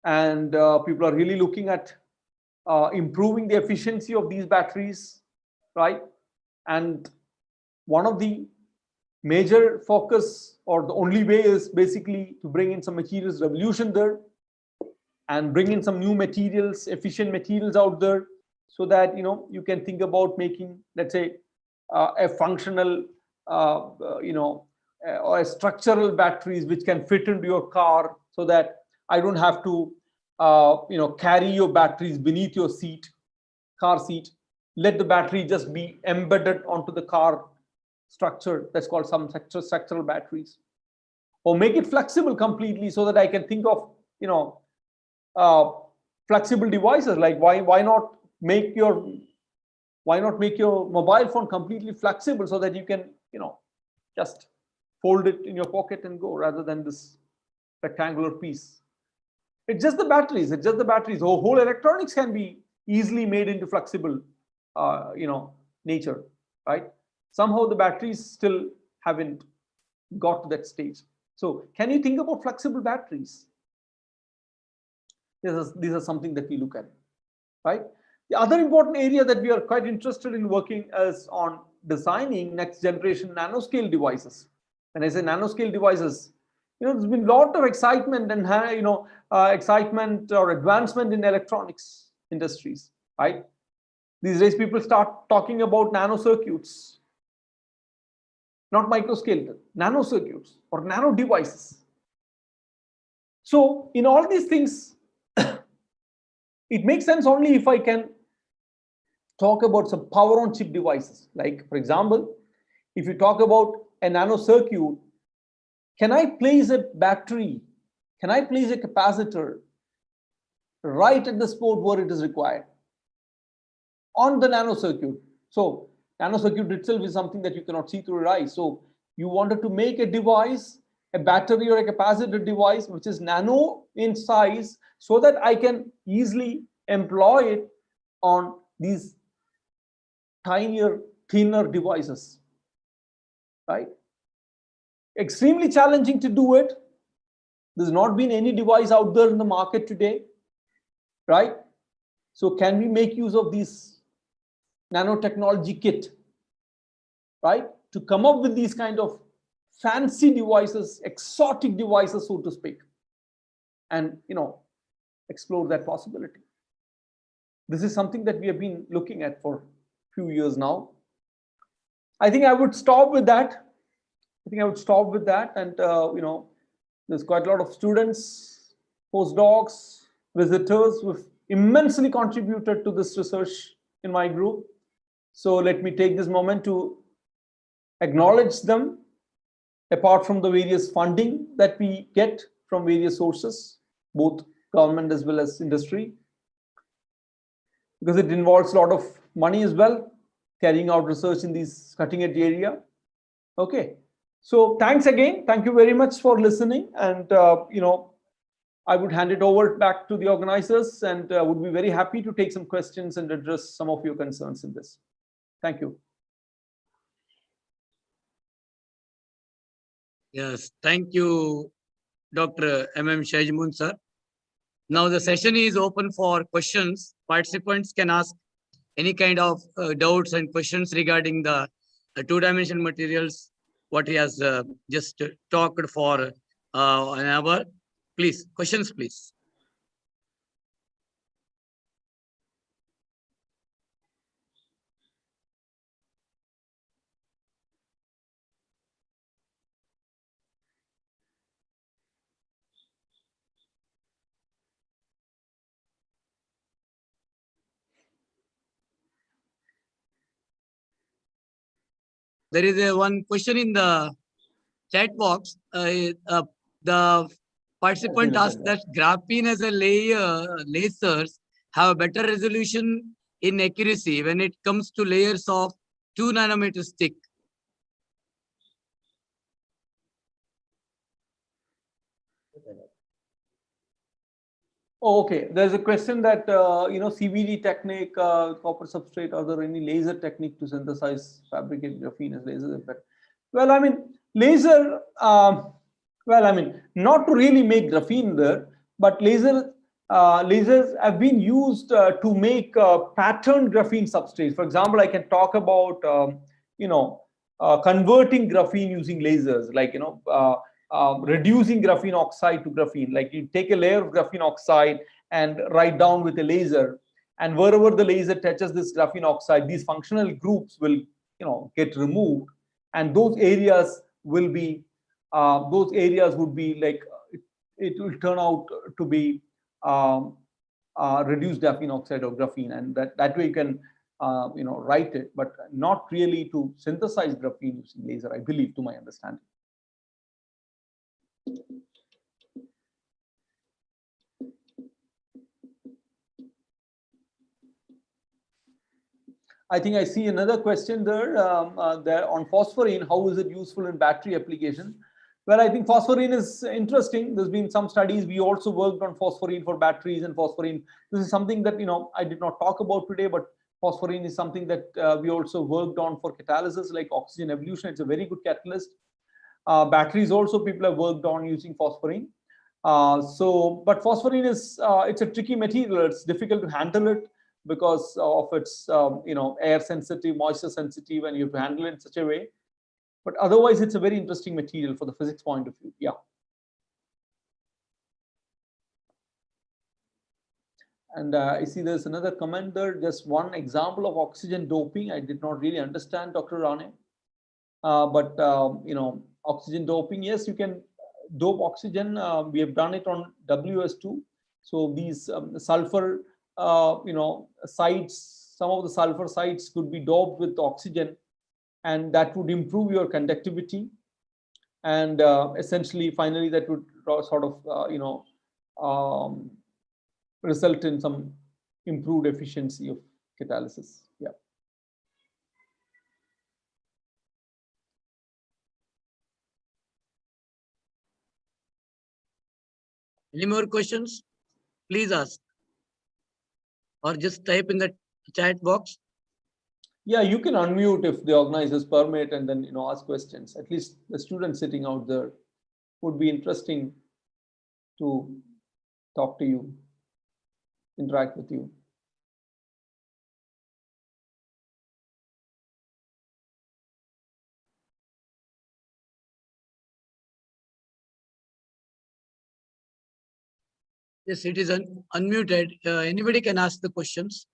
and people are really looking at improving the efficiency of these batteries, right? And one of the major focus, or the only way, is basically to bring in some materials revolution there and bring in some new materials, efficient materials out there, so that you can think about making, let's say, a functional or a structural batteries which can fit into your car, so that I don't have to carry your batteries beneath your car seat. Let the battery just be embedded onto the car structure. That's called some structural batteries. Or make it flexible completely, so that I can think of flexible devices. Like why not make your mobile phone completely flexible, so that you can just fold it in your pocket and go, rather than this rectangular piece. It's just the batteries. Whole electronics can be easily made into flexible nature, right? Somehow the batteries still haven't got to that stage. So can you think about flexible batteries? These are something that we look at, right? The other important area that we are quite interested in working is on designing next generation nanoscale devices. When I say nanoscale devices, there's been a lot of excitement and excitement or advancement in electronics industries, right? These days people start talking about nanocircuits, not microscale, nanocircuits or nano devices. So in all these things, it makes sense only if I can talk about some power on chip devices. Like, for example, if you talk about a nanocircuit, can I place a battery? Can I place a capacitor right at the spot where it is required on the nanocircuit? So nanocircuit itself is something that you cannot see through your eyes. So you wanted to make a device, a battery or a capacitor device, which is nano in size, so that I can easily employ it on these tinier, thinner devices, right? Extremely challenging to do it. There's not been any device out there in the market today, right? So can we make use of these nanotechnology kit, right, to come up with these kind of fancy devices, exotic devices, so to speak, and explore that possibility. This is something that we have been looking at for a few years now. I think I would stop with that. And there's quite a lot of students, postdocs, visitors who've immensely contributed to this research in my group. So let me take this moment to acknowledge them, apart from the various funding that we get from various sources, both government as well as industry, because it involves a lot of money as well, carrying out research in these cutting edge area. Okay, so thanks again. Thank you very much for listening. And I would hand it over back to the organizers, and would be very happy to take some questions and address some of your concerns in this. Thank you. Yes, thank you, Dr. M.M. Shahijmoon, sir. Now the session is open for questions. Participants can ask any kind of doubts and questions regarding the two-dimensional materials, what he has just talked for an hour. Please, questions, please. There is one question in the chat box. The participant asked that graphene as a layer, lasers have a better resolution in accuracy when it comes to layers of 2 nanometers thick. Oh, okay, there's a question that CVD technique, copper substrate, are there any laser technique to synthesize fabricate graphene as laser effect? Well, I mean, laser, well, I mean, not to really make graphene there, but laser lasers have been used to make patterned graphene substrates. For example, I can talk about converting graphene using lasers, like reducing graphene oxide to graphene. Like you take a layer of graphene oxide and write down with a laser, and wherever the laser touches this graphene oxide, these functional groups will get removed, and those areas will be would be like it will turn out to be reduced graphene oxide or graphene, and that way you can write it, but not really to synthesize graphene using laser, I believe, to my understanding. I think I see another question there, there on phosphorine. How is it useful in battery application? Well, I think phosphorine is interesting. There's been some studies. We also worked on phosphorine for batteries and phosphorine. This is something that I did not talk about today, but phosphorine is something that we also worked on for catalysis, like oxygen evolution. It's a very good catalyst. Batteries also people have worked on using phosphorine. But phosphorine is it's a tricky material. It's difficult to handle it because of its air sensitive, moisture sensitive, and you have to handle it in such a way. But otherwise, it's a very interesting material for the physics point of view. Yeah. And I see there's another comment there. Just one example of oxygen doping. I did not really understand, Dr. Rane. But oxygen doping, yes, you can dope oxygen. We have done it on WS2. So these sulfur, sites, some of the sulfur sites could be doped with oxygen, and that would improve your conductivity, and essentially finally that would sort of result in some improved efficiency of catalysis. Yeah. Any more questions? Please ask, or just type in the chat box. Yeah, you can unmute if the organizers permit, and then ask questions. At least the students sitting out there would be interesting to talk to you, interact with you. Yes, it is unmuted. Anybody can ask the questions.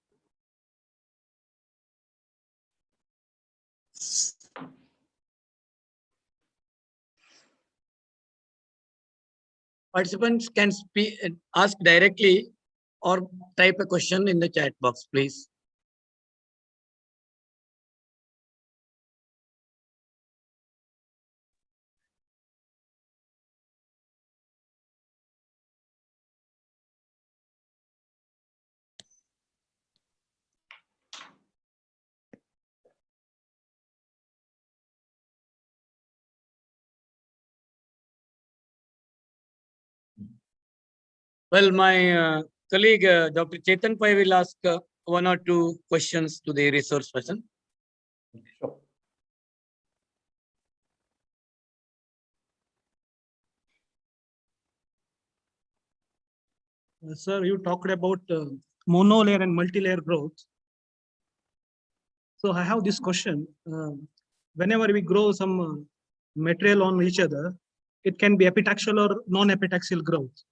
Participants can ask directly or type a question in the chat box, please. Well, my colleague, Dr. Chetan Pai will ask one or two questions to the resource person. Sure. Sir, you talked about monolayer and multi-layer growth. So I have this question. Whenever we grow some material on each other, it can be epitaxial or non-epitaxial growth.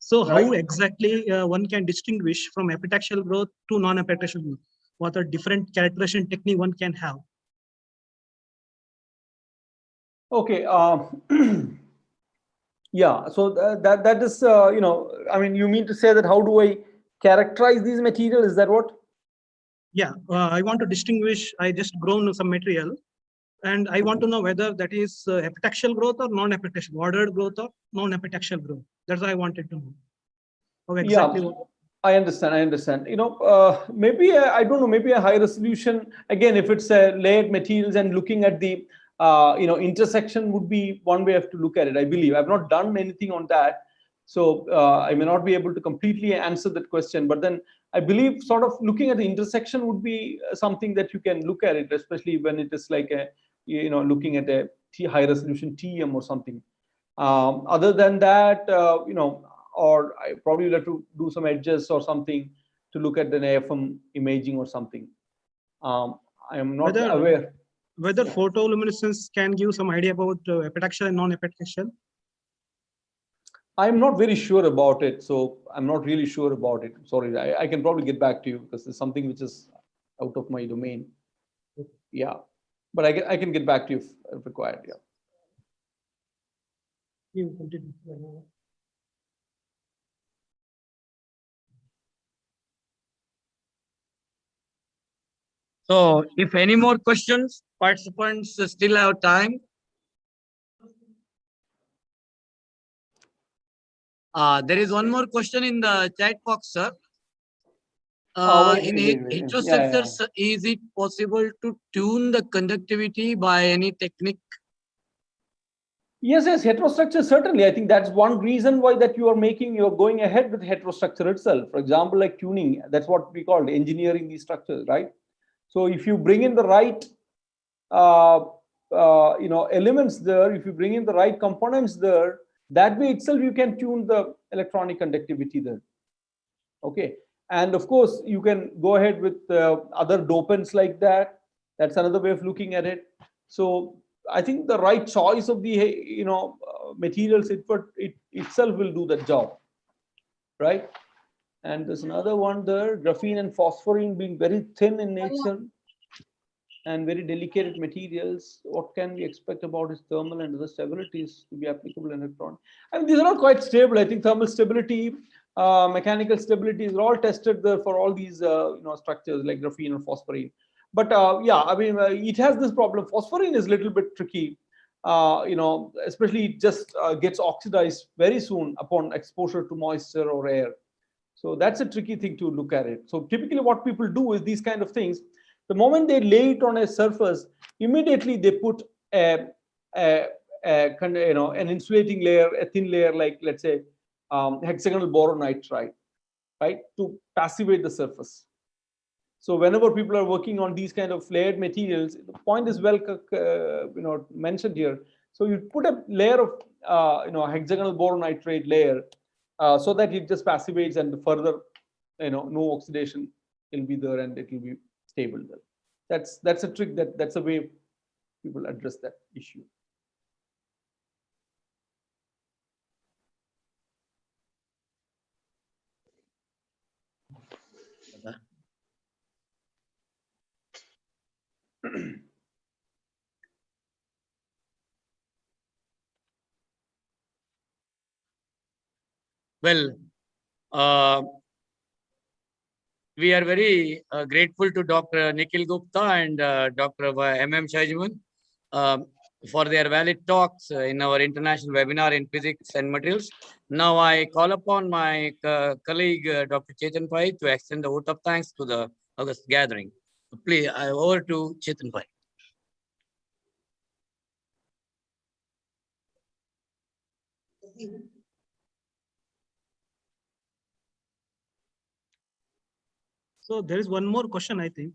So how Right. exactly one can distinguish from epitaxial growth to non-epitaxial growth? What are different characterization technique one can have? Okay. Yeah. So that is I mean, you mean to say that how do I characterize these materials? Is that what? Yeah, I want to distinguish. I just grown some material, and I want to know whether that is epitaxial growth or non-epitaxial, ordered growth or non-epitaxial growth. That's what I wanted to know. How exactly? Yeah, I understand. I understand. Maybe I don't know. Maybe a high resolution. Again, if it's layered materials and looking at the intersection would be one way to look at it. I believe I've not done anything on that, so I may not be able to completely answer that question. But then I believe sort of looking at the intersection would be something that you can look at it, especially when it is like a looking at a high resolution TEM or something. Other than that, or I probably will have to do some edges or something to look at an AFM imaging or something. I am not Whether- aware. Whether photoluminescence can give some idea about epitaxial and non-epitaxial? I'm not very sure about it, so I'm not really sure about it. Sorry, I can probably get back to you because it's something which is out of my domain. Yeah, but I can get back to you if required. Yeah. You continue. So if any more questions, participants still have time. There is one more question in the chat box, sir. Wait. In Yeah, heterostructures, is it possible to tune the conductivity by any technique? Yes, heterostructure, certainly. I think that's one reason why that you're going ahead with heterostructure itself. For example, like tuning, that's what we call engineering these structures, right? So if you bring in the right, elements there, if you bring in the right components there, that way itself you can tune the electronic conductivity there. Okay, and of course you can go ahead with other dopants like that. That's another way of looking at it. So I think the right choice of the materials it itself will do that job, right? And there's another one there, graphene and phosphorine being very thin in nature and very delicate materials. What can we expect about its thermal and other stabilities to be applicable in electron? I mean, these are all quite stable. I think thermal stability, mechanical stability is all tested there for all these structures like graphene or phosphorine. But yeah, I mean, it has this problem. Phosphorine is a little bit tricky. Especially it just gets oxidized very soon upon exposure to moisture or air. So that's a tricky thing to look at it. So typically what people do is these kind of things. The moment they lay it on a surface, immediately they put an insulating layer, a thin layer, like let's say hexagonal boron nitride, right, to passivate the surface. So whenever people are working on these kind of layered materials, the point is well mentioned here. So you put a layer of hexagonal boron nitride layer so that it just passivates and further no oxidation will be there and it will be stable there. That's a trick, that's a way people address that issue. Well, we are very grateful to Dr. Nikhil Gupta and Dr. M.M. Shahijmun for their valid talks in our international webinar in physics and materials. Now I call upon my colleague, Dr. Chetan Pai, to extend the vote of thanks to the August gathering. Please, over to Chetan Pai. So there is one more question, I think.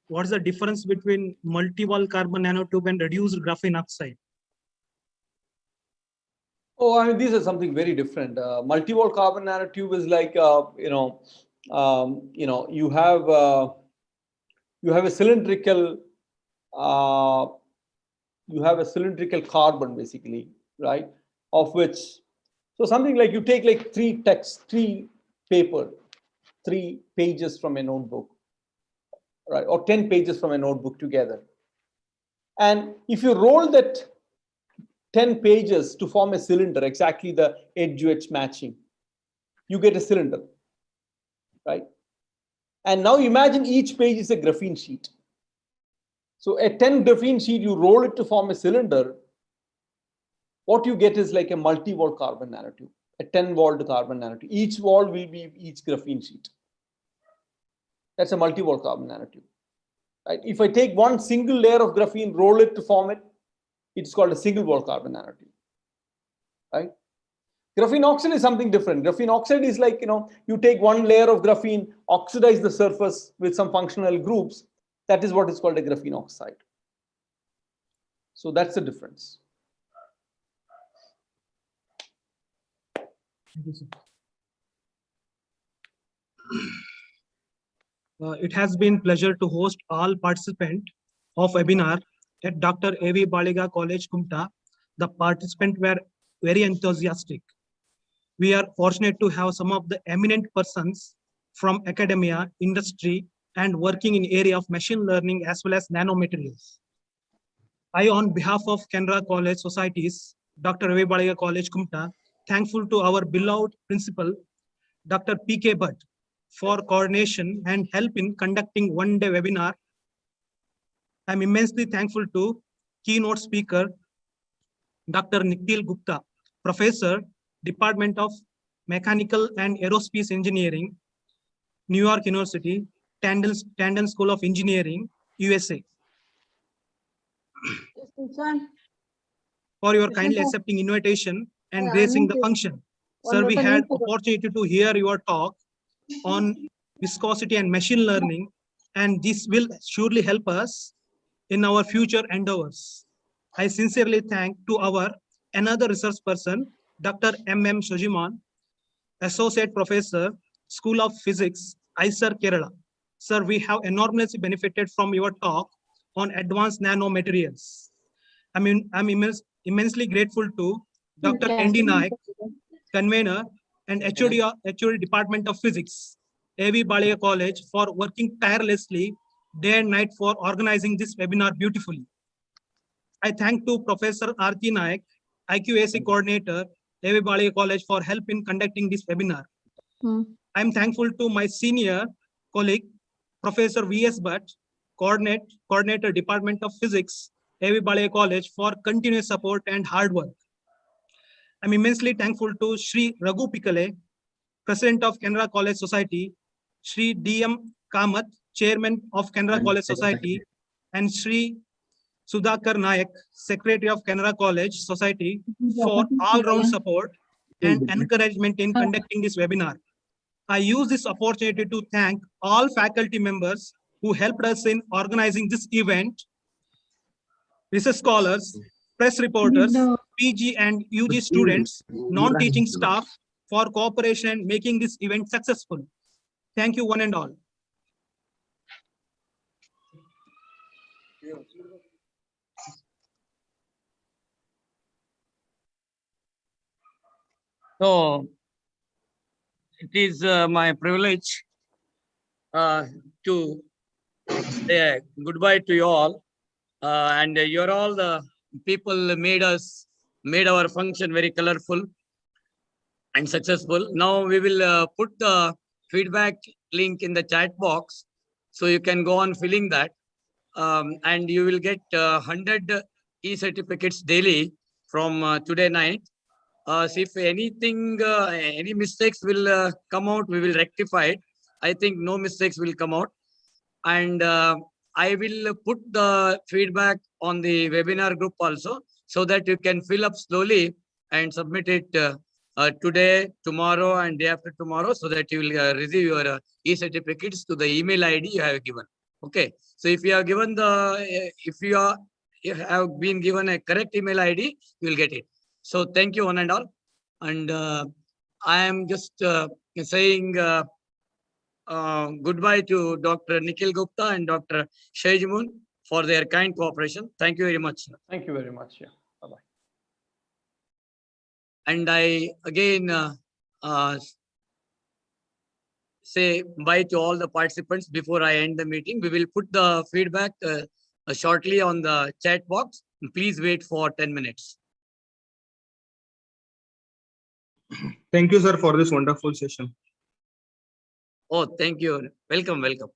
What's the difference between multi-wall carbon nanotube and reduced graphene oxide? Oh, I mean, these are something very different. Multi-wall carbon nanotube is like, you have a cylindrical, carbon basically, right? Of which, so something like you take like three pages from a notebook, right? Or 10 pages from a notebook together. And if you roll that 10 pages to form a cylinder, exactly the edge-to-edge matching, you get a cylinder, right? And now imagine each page is a graphene sheet. So a 10 graphene sheet, you roll it to form a cylinder, what you get is like a multi-wall carbon nanotube, a 10-walled carbon nanotube. Each wall will be each graphene sheet. That's a multi-wall carbon nanotube, right? If I take one single layer of graphene, roll it to form it, it's called a single-wall carbon nanotube, right? Graphene oxide is something different. Graphene oxide is like, you take one layer of graphene, oxidize the surface with some functional groups. That is what is called a graphene oxide. So that's the difference. Thank you, sir. It has been pleasure to host all participants of webinar at Dr. A.V. Baliga College, Kumta. The participants were very enthusiastic. We are fortunate to have some of the eminent persons from academia, industry, and working in area of machine learning as well as nanomaterials. I, on behalf of Canara College Societies, Dr. A.V. Baliga College, Kumta, thankful to our beloved principal, Dr. P.K. Bhatt, for coordination and help in conducting one-day webinar. I'm immensely thankful to keynote speaker, Dr. Nikhil Gupta, Professor, Department of Mechanical and Aerospace Engineering, New York University, Tandon School of Engineering, USA, for your kindly accepting invitation and gracing the function. Sir, we had opportunity to hear your talk on viscosity and machine learning, and this will surely help us in our future endeavors. I sincerely thank to our another research person, Dr. M.M. Shojiman, Associate Professor, School of Physics, ISER, Kerala. Sir, we have enormously benefited from your talk on advanced nanomaterials. I'm immensely grateful to Dr. N.D. Naik, convener and HOD Department of Physics, A.V. Baliga College, for working tirelessly day and night for organizing this webinar beautifully. I thank to Professor R.T. Naik, IQAC Coordinator, A.V. Baliga College, for help in conducting this webinar. I'm thankful to my senior colleague, Professor V.S. Bhatt, Coordinator, Department of Physics, A.V. Baliga College, for continuous support and hard work. I'm immensely thankful to Shri Raghu Pikale, President of Canara College Society, Shri D.M. Kamath, Chairman of Canara College Society, and Shri Sudhakar Nayak, Secretary of Canara College Society, for all-round support and encouragement in conducting this webinar. I use this opportunity to thank all faculty members who helped us in organizing this event, research scholars, press reporters, PG and UG students, non-teaching staff for cooperation and making this event successful. Thank you, one and all. So it is my privilege to say goodbye to you all. And you're all the people made our function very colorful and successful. Now we will put the feedback link in the chat box, so you can go on filling that, and you will get 100 e-certificates daily from today night. So if anything, any mistakes will come out, we will rectify it. I think no mistakes will come out. And I will put the feedback on the webinar group also, so that you can fill up slowly and submit it today, tomorrow, and day after tomorrow, so that you will receive your e-certificates to the email ID you have given. Okay. So if you have given you have been given a correct email ID, you will get it. So thank you one and all. And I am just saying goodbye to Dr. Nikhil Gupta and Dr. Shaijimun for their kind cooperation. Thank you very much. Thank you very much. Yeah. Bye-bye. And I again say bye to all the participants before I end the meeting. We will put the feedback shortly on the chat box. Please wait for 10 minutes. Thank you, sir, for this wonderful session. Oh, thank you. Welcome, welcome.